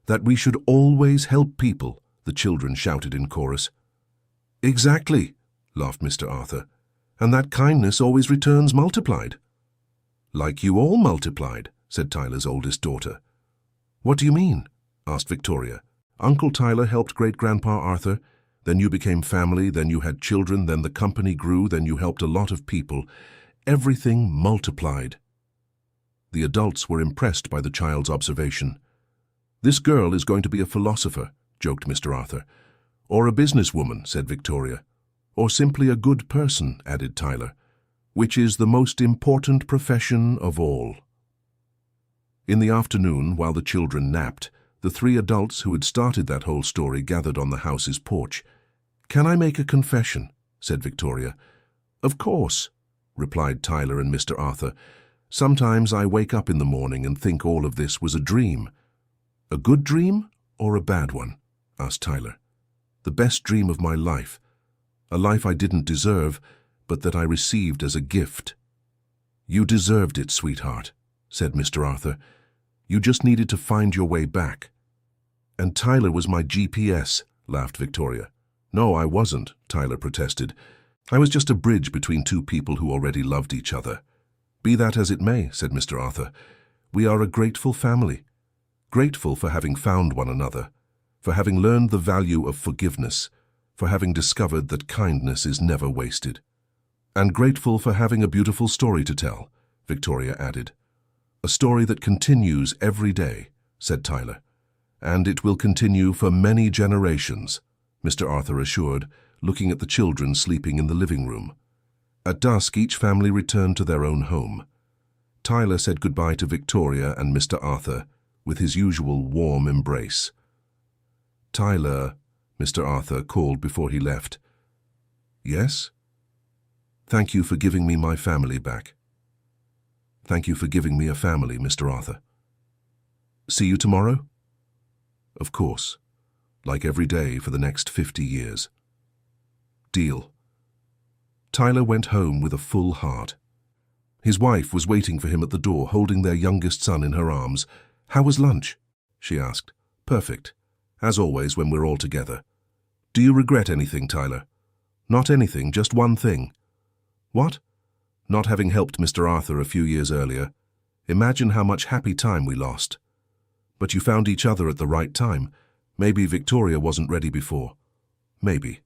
"that we should always help people," the children shouted in chorus. "Exactly," laughed Mr. Arthur, "and that kindness always returns multiplied." "Like you all multiplied," said Tyler's oldest daughter. "What do you mean?" asked Victoria. "Uncle Tyler helped Great-Grandpa Arthur, then you became family, then you had children, then the company grew, then you helped a lot of people. Everything multiplied." The adults were impressed by the child's observation. "This girl is going to be a philosopher," joked Mr. Arthur. "Or a businesswoman," said Victoria. "Or simply a good person," added Tyler, "which is the most important profession of all." In the afternoon, while the children napped, the three adults who had started that whole story gathered on the house's porch. "Can I make a confession?" said Victoria. "Of course," replied Tyler and Mr. Arthur. "Sometimes I wake up in the morning and think all of this was a dream." "A good dream or a bad one?" asked Tyler. "The best dream of my life. A life I didn't deserve, but that I received as a gift." "You deserved it, sweetheart," said Mr. Arthur. "You just needed to find your way back." "And Tyler was my GPS," laughed Victoria. "No, I wasn't," Tyler protested. "I was just a bridge between two people who already loved each other." "Be that as it may," said Mr. Arthur, "we are a grateful family. Grateful for having found one another, for having learned the value of forgiveness, for having discovered that kindness is never wasted. And grateful for having a beautiful story to tell," Victoria added. "A story that continues every day," said Tyler. "And it will continue for many generations," Mr. Arthur assured, looking at the children sleeping in the living room. At dusk, each family returned to their own home. Tyler said goodbye to Victoria and Mr. Arthur with his usual warm embrace. "Tyler," Mr. Arthur called before he left. "Yes?" "Thank you for giving me my family back." "Thank you for giving me a family, Mr. Arthur." "See you tomorrow?" "Of course, like every day for the next 50 years. "Deal." Tyler went home with a full heart. His wife was waiting for him at the door, holding their youngest son in her arms. "How was lunch?" she asked. "Perfect. As always when we're all together." "Do you regret anything, Tyler?" "Not anything, just one thing." "What?" "Not having helped Mr. Arthur a few years earlier. Imagine how much happy time we lost." "But you found each other at the right time. Maybe Victoria wasn't ready before." "Maybe.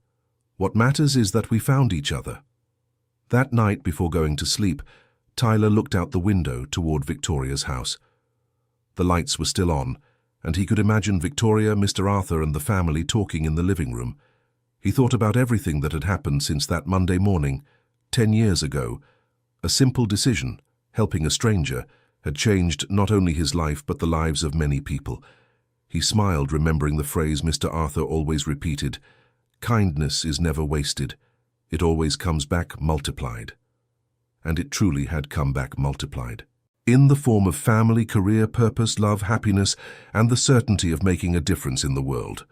What matters is that we found each other." That night before going to sleep, Tyler looked out the window toward Victoria's house. The lights were still on, and he could imagine Victoria, Mr. Arthur, and the family talking in the living room. He thought about everything that had happened since that Monday morning, 10 years ago. A simple decision, helping a stranger, had changed not only his life but the lives of many people. He smiled, remembering the phrase Mr. Arthur always repeated, "Kindness is never wasted. It always comes back multiplied." And it truly had come back multiplied, in the form of family, career, purpose, love, happiness, and the certainty of making a difference in the world.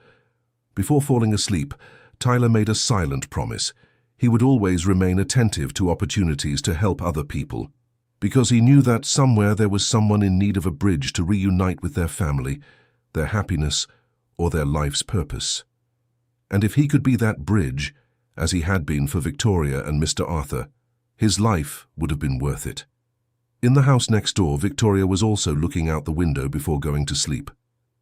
Before falling asleep, Tyler made a silent promise. He would always remain attentive to opportunities to help other people, because he knew that somewhere there was someone in need of a bridge to reunite with their family, their happiness, or their life's purpose. And if he could be that bridge, as he had been for Victoria and Mr. Arthur, his life would have been worth it. In the house next door, Victoria was also looking out the window before going to sleep.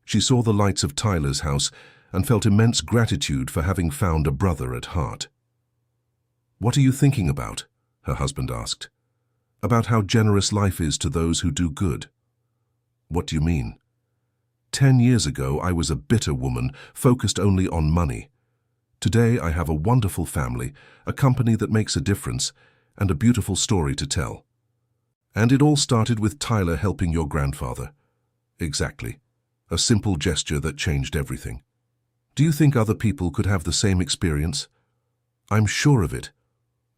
She saw the lights of Tyler's house and felt immense gratitude for having found a brother at heart. "What are you thinking about?" her husband asked. "About how generous life is to those who do good." "What do you mean?" 10 years ago, I was a bitter woman, focused only on money. Today, I have a wonderful family, a company that makes a difference, and a beautiful story to tell. And it all started with Tyler helping your grandfather. Exactly. A simple gesture that changed everything. Do you think other people could have the same experience? I'm sure of it.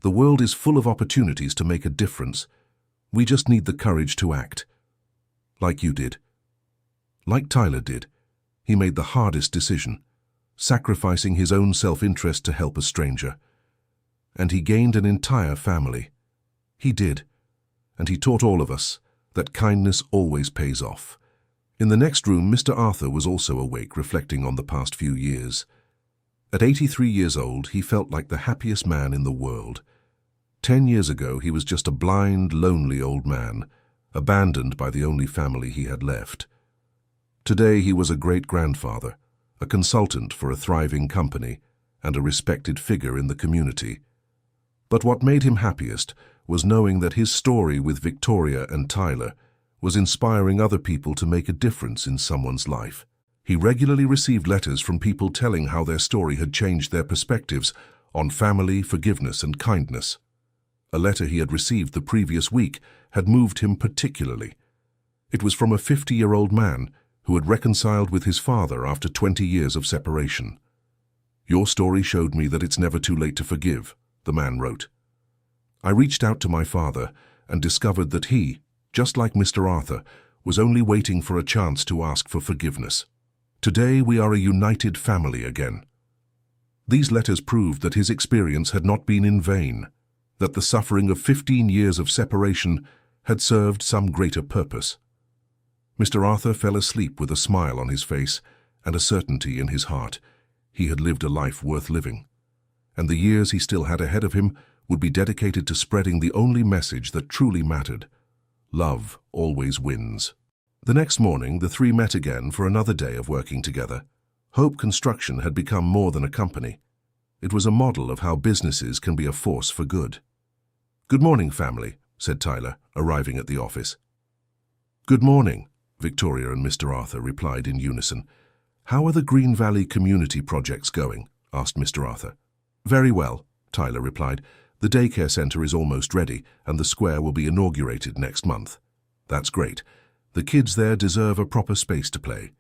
The world is full of opportunities to make a difference. We just need the courage to act. Like you did. Like Tyler did. He made the hardest decision, sacrificing his own self-interest to help a stranger. And he gained an entire family. He did. And he taught all of us that kindness always pays off. In the next room, Mr. Arthur was also awake, reflecting on the past few years. At 83 years old, he felt like the happiest man in the world. 10 years ago, he was just a blind, lonely old man, abandoned by the only family he had left. Today, he was a great-grandfather, a consultant for a thriving company, and a respected figure in the community. But what made him happiest was knowing that his story with Victoria and Tyler was inspiring other people to make a difference in someone's life. He regularly received letters from people telling how their story had changed their perspectives on family, forgiveness, and kindness. A letter he had received the previous week had moved him particularly. It was from a 50-year-old man who had reconciled with his father after 20 years of separation. "Your story showed me that it's never too late to forgive," the man wrote. "I reached out to my father and discovered that he, just like Mr. Arthur, was only waiting for a chance to ask for forgiveness. Today we are a united family again." These letters proved that his experience had not been in vain, that the suffering of 15 years of separation had served some greater purpose. Mr. Arthur fell asleep with a smile on his face and a certainty in his heart. He had lived a life worth living, and the years he still had ahead of him would be dedicated to spreading the only message that truly mattered: love always wins. The next morning, the three met again for another day of working together. Hope Construction had become more than a company. It was a model of how businesses can be a force for good. "Good morning, family," said Tyler, arriving at the office. "Good morning," Victoria and Mr. Arthur replied in unison. "How are the Green Valley community projects going?" asked Mr. Arthur. "Very well," Tyler replied. "The daycare center is almost ready, and the square will be inaugurated next month." "That's great. The kids there deserve a proper space to play."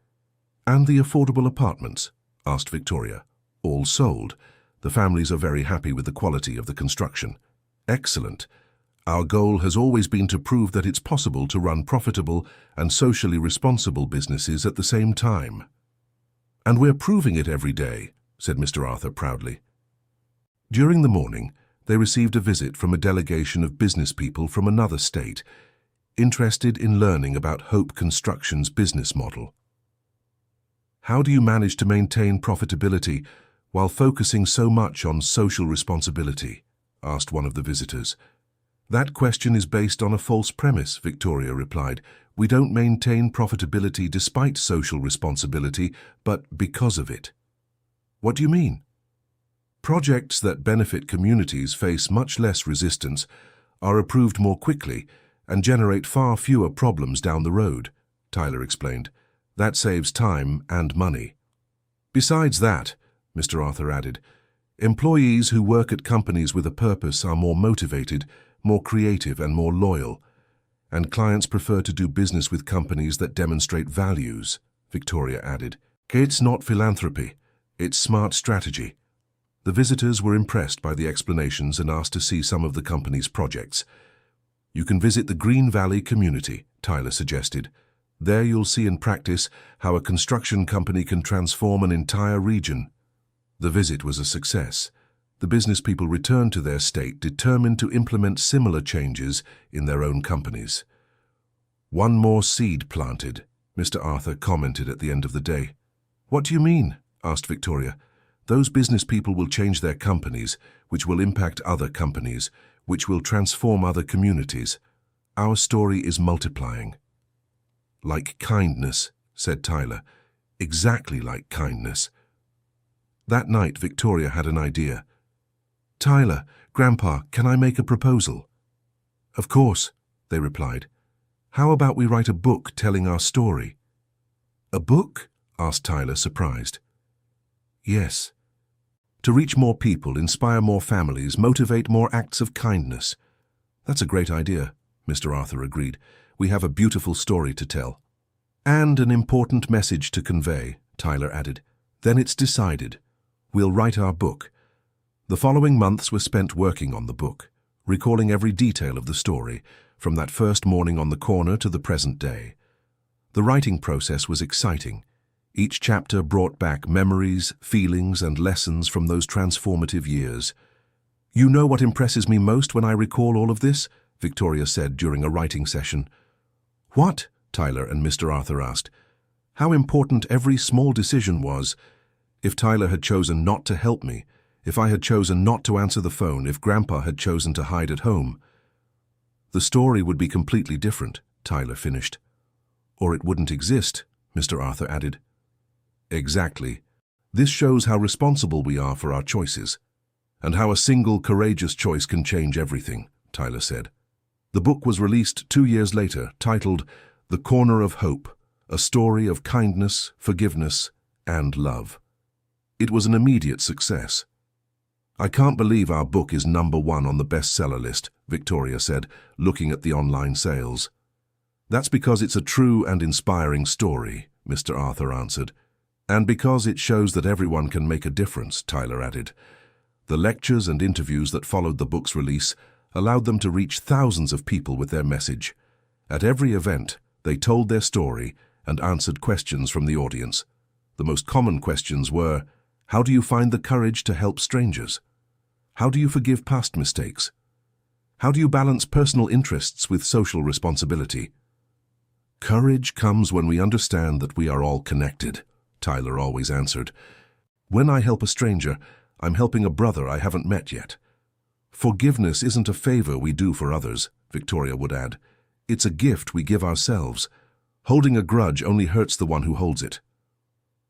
"And the affordable apartments?" asked Victoria. "All sold. The families are very happy with the quality of the construction." "Excellent. Our goal has always been to prove that it's possible to run profitable and socially responsible businesses at the same time." "And we're proving it every day," said Mr. Arthur proudly. During the morning, they received a visit from a delegation of business people from another state, interested in learning about Hope Construction's business model. "How do you manage to maintain profitability while focusing so much on social responsibility?" asked one of the visitors. "That question is based on a false premise," Victoria replied. "We don't maintain profitability despite social responsibility, but because of it." "What do you mean?" "Projects that benefit communities face much less resistance, are approved more quickly, and generate far fewer problems down the road," Tyler explained. "That saves time and money." "Besides that," Mr. Arthur added, Employees who work at companies with a purpose are more motivated, more creative, and more loyal. And clients prefer to do business with companies that demonstrate values, Victoria added. It's not philanthropy, it's smart strategy. The visitors were impressed by the explanations and asked to see some of the company's projects. You can visit the Green Valley community, Tyler suggested. There you'll see in practice how a construction company can transform an entire region. The visit was a success. The business people returned to their state determined to implement similar changes in their own companies. One more seed planted, Mr. Arthur commented at the end of the day. What do you mean? Asked Victoria. Those business people will change their companies, which will impact other companies, which will transform other communities. Our story is multiplying. Like kindness, said Tyler. Exactly like kindness. That night, Victoria had an idea. Tyler, Grandpa, can I make a proposal? Of course, they replied. How about we write a book telling our story? A book? Asked Tyler, surprised. Yes. To reach more people, inspire more families, motivate more acts of kindness. That's a great idea, Mr. Arthur agreed. We have a beautiful story to tell. And an important message to convey, Tyler added. Then it's decided. We'll write our book. The following months were spent working on the book, recalling every detail of the story, from that first morning on the corner to the present day. The writing process was exciting. Each chapter brought back memories, feelings, and lessons from those transformative years. You know what impresses me most when I recall all of this? Victoria said during a writing session. What? Tyler and Mr. Arthur asked. How important every small decision was. If Tyler had chosen not to help me, if I had chosen not to answer the phone, if Grandpa had chosen to hide at home. The story would be completely different, Tyler finished. Or it wouldn't exist, Mr. Arthur added. Exactly. This shows how responsible we are for our choices, and how a single courageous choice can change everything, Tyler said. The book was released 2 years later, titled The Corner of Hope, a story of kindness, forgiveness, and love. It was an immediate success. I can't believe our book is #1 on the bestseller list, Victoria said, looking at the online sales. That's because it's a true and inspiring story, Mr. Arthur answered. And because it shows that everyone can make a difference, Tyler added. The lectures and interviews that followed the book's release allowed them to reach thousands of people with their message. At every event, they told their story and answered questions from the audience. The most common questions were, how do you find the courage to help strangers? How do you forgive past mistakes? How do you balance personal interests with social responsibility? Courage comes when we understand that we are all connected, Tyler always answered. When I help a stranger, I'm helping a brother I haven't met yet. Forgiveness isn't a favor we do for others, Victoria would add. It's a gift we give ourselves. Holding a grudge only hurts the one who holds it.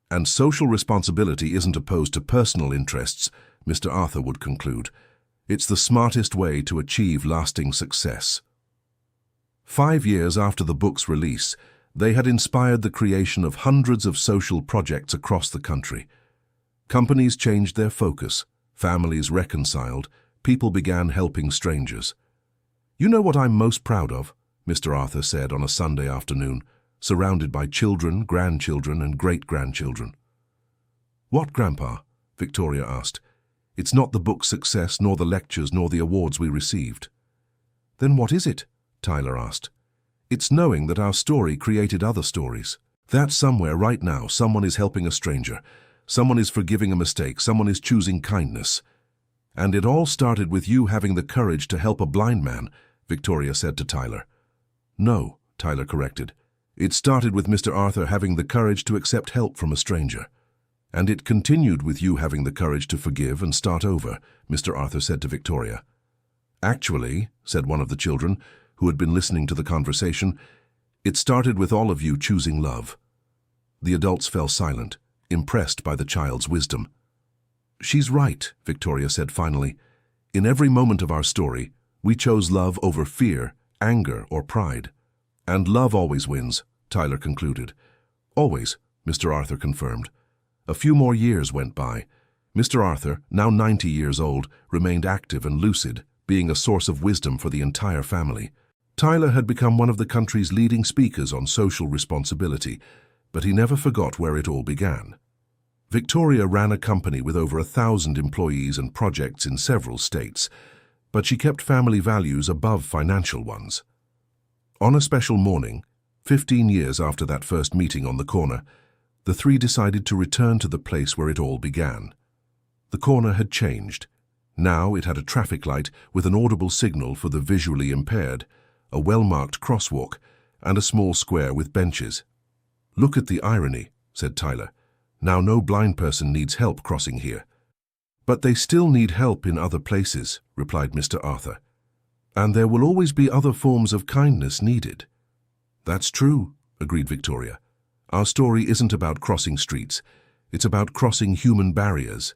And social responsibility isn't opposed to personal interests, Mr. Arthur would conclude. It's the smartest way to achieve lasting success. 5 years after the book's release, they had inspired the creation of hundreds of social projects across the country. Companies changed their focus, families reconciled, people began helping strangers. You know what I'm most proud of, Mr. Arthur said on a Sunday afternoon, surrounded by children, grandchildren, and great-grandchildren. What, Grandpa? Victoria asked. It's not the book's success, nor the lectures, nor the awards we received. Then what is it? Tyler asked. It's knowing that our story created other stories. That somewhere right now someone is helping a stranger, someone is forgiving a mistake, someone is choosing kindness. And it all started with you having the courage to help a blind man, Victoria said to Tyler. No, Tyler corrected. It started with Mr. Arthur having the courage to accept help from a stranger. And it continued with you having the courage to forgive and start over, Mr. Arthur said to Victoria. Actually, said one of the children, who had been listening to the conversation, it started with all of you choosing love. The adults fell silent, impressed by the child's wisdom. She's right, Victoria said finally. In every moment of our story, we chose love over fear, anger, or pride. And love always wins, Tyler concluded. Always, Mr. Arthur confirmed. A few more years went by. Mr. Arthur, now 90 years old, remained active and lucid, being a source of wisdom for the entire family. Tyler had become one of the country's leading speakers on social responsibility, but he never forgot where it all began. Victoria ran a company with over 1,000 employees and projects in several states, but she kept family values above financial ones. On a special morning, 15 years after that first meeting on the corner, the three decided to return to the place where it all began. The corner had changed. Now it had a traffic light with an audible signal for the visually impaired, a well-marked crosswalk, and a small square with benches. "Look at the irony," said Tyler. "Now no blind person needs help crossing here." "But they still need help in other places," replied Mr. Arthur. "And there will always be other forms of kindness needed." "That's true," agreed Victoria. "Our story isn't about crossing streets. It's about crossing human barriers."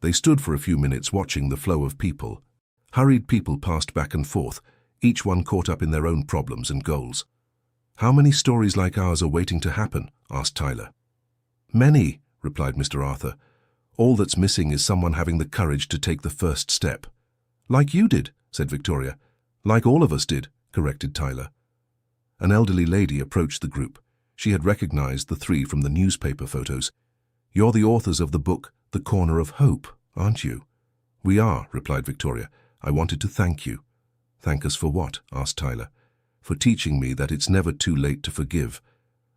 They stood for a few minutes watching the flow of people. Hurried people passed back and forth, each one caught up in their own problems and goals. "How many stories like ours are waiting to happen?" asked Tyler. "Many," replied Mr. Arthur. "All that's missing is someone having the courage to take the first step." "Like you did," said Victoria. "Like all of us did," corrected Tyler. An elderly lady approached the group. She had recognized the three from the newspaper photos. "You're the authors of the book, The Corner of Hope, aren't you?" "We are," replied Victoria. "I wanted to thank you." "Thank us for what?" asked Tyler. "For teaching me that it's never too late to forgive.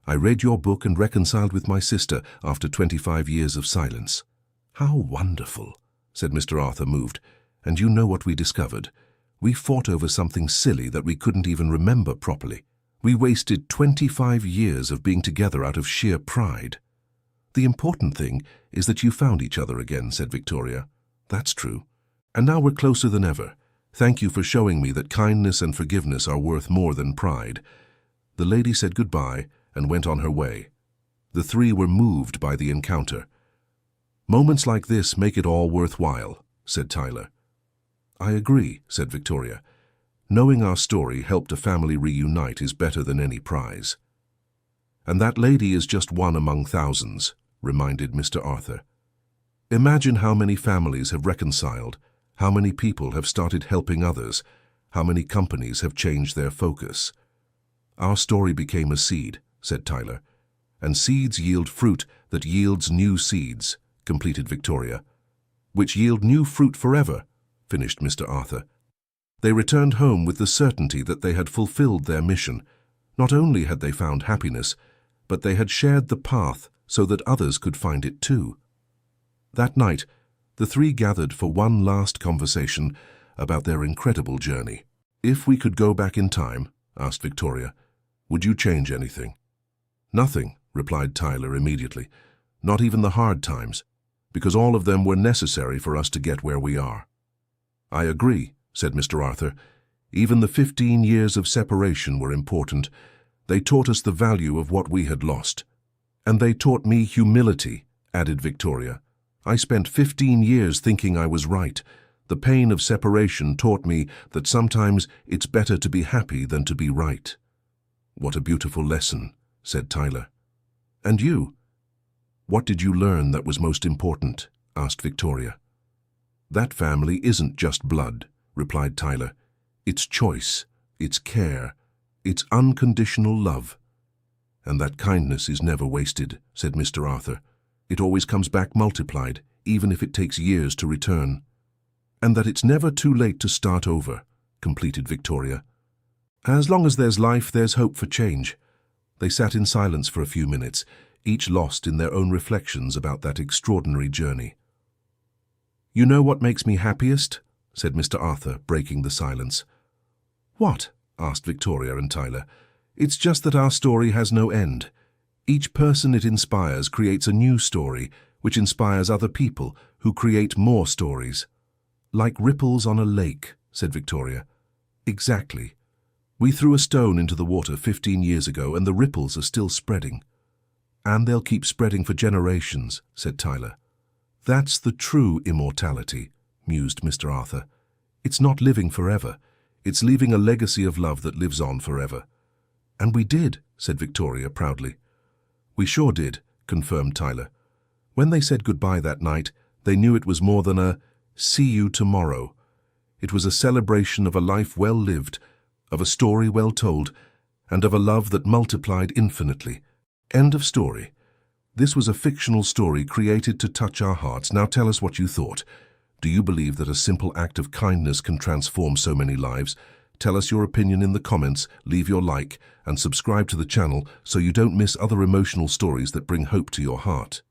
I read your book and reconciled with my sister after 25 years of silence." "How wonderful," said Mr. Arthur, moved. "And you know what we discovered? We fought over something silly that we couldn't even remember properly. We wasted 25 years of being together out of sheer pride." "The important thing is that you found each other again," said Victoria. "That's true. And now we're closer than ever. Thank you for showing me that kindness and forgiveness are worth more than pride." The lady said goodbye and went on her way. The three were moved by the encounter. "Moments like this make it all worthwhile," said Tyler. "I agree," said Victoria. "Knowing our story helped a family reunite is better than any prize." "And that lady is just one among thousands," reminded Mr. Arthur. "Imagine how many families have reconciled, how many people have started helping others, how many companies have changed their focus." "Our story became a seed," said Tyler. "And seeds yield fruit that yields new seeds," completed Victoria. "Which yield new fruit forever," finished Mr. Arthur. They returned home with the certainty that they had fulfilled their mission. Not only had they found happiness, but they had shared the path so that others could find it too. That night, the three gathered for one last conversation about their incredible journey. "If we could go back in time," asked Victoria, "would you change anything?" "Nothing," replied Tyler immediately. "Not even the hard times, because all of them were necessary for us to get where we are." "I agree," said Mr. Arthur. "Even the 15 years of separation were important. They taught us the value of what we had lost." "And they taught me humility," added Victoria. "I spent 15 years thinking I was right. The pain of separation taught me that sometimes it's better to be happy than to be right." "What a beautiful lesson," said Tyler. "And you? What did you learn that was most important?" asked Victoria. "That family isn't just blood," replied Tyler. "It's choice, it's care, it's unconditional love." "And that kindness is never wasted," said Mr. Arthur. "It always comes back multiplied, even if it takes years to return." "And that it's never too late to start over," completed Victoria. "As long as there's life, there's hope for change." They sat in silence for a few minutes, each lost in their own reflections about that extraordinary journey. "You know what makes me happiest?" said Mr. Arthur, breaking the silence. "What?" asked Victoria and Tyler. "It's just that our story has no end. Each person it inspires creates a new story, which inspires other people, who create more stories." "Like ripples on a lake," said Victoria. "Exactly. We threw a stone into the water 15 years ago, and the ripples are still spreading." "And they'll keep spreading for generations," said Tyler. "That's the true immortality," mused Mr. Arthur. "It's not living forever. It's leaving a legacy of love that lives on forever." "And we did," said Victoria proudly. "We sure did," confirmed Tyler. When they said goodbye that night, They knew it was more than a "see you tomorrow." It was a celebration of a life well lived, of a story well told, and of a love that multiplied infinitely. End of story. This was a fictional story created to touch our hearts. Now tell us what you thought. Do you believe that a simple act of kindness can transform so many lives? Tell us your opinion in the comments, leave your like, and subscribe to the channel so you don't miss other emotional stories that bring hope to your heart.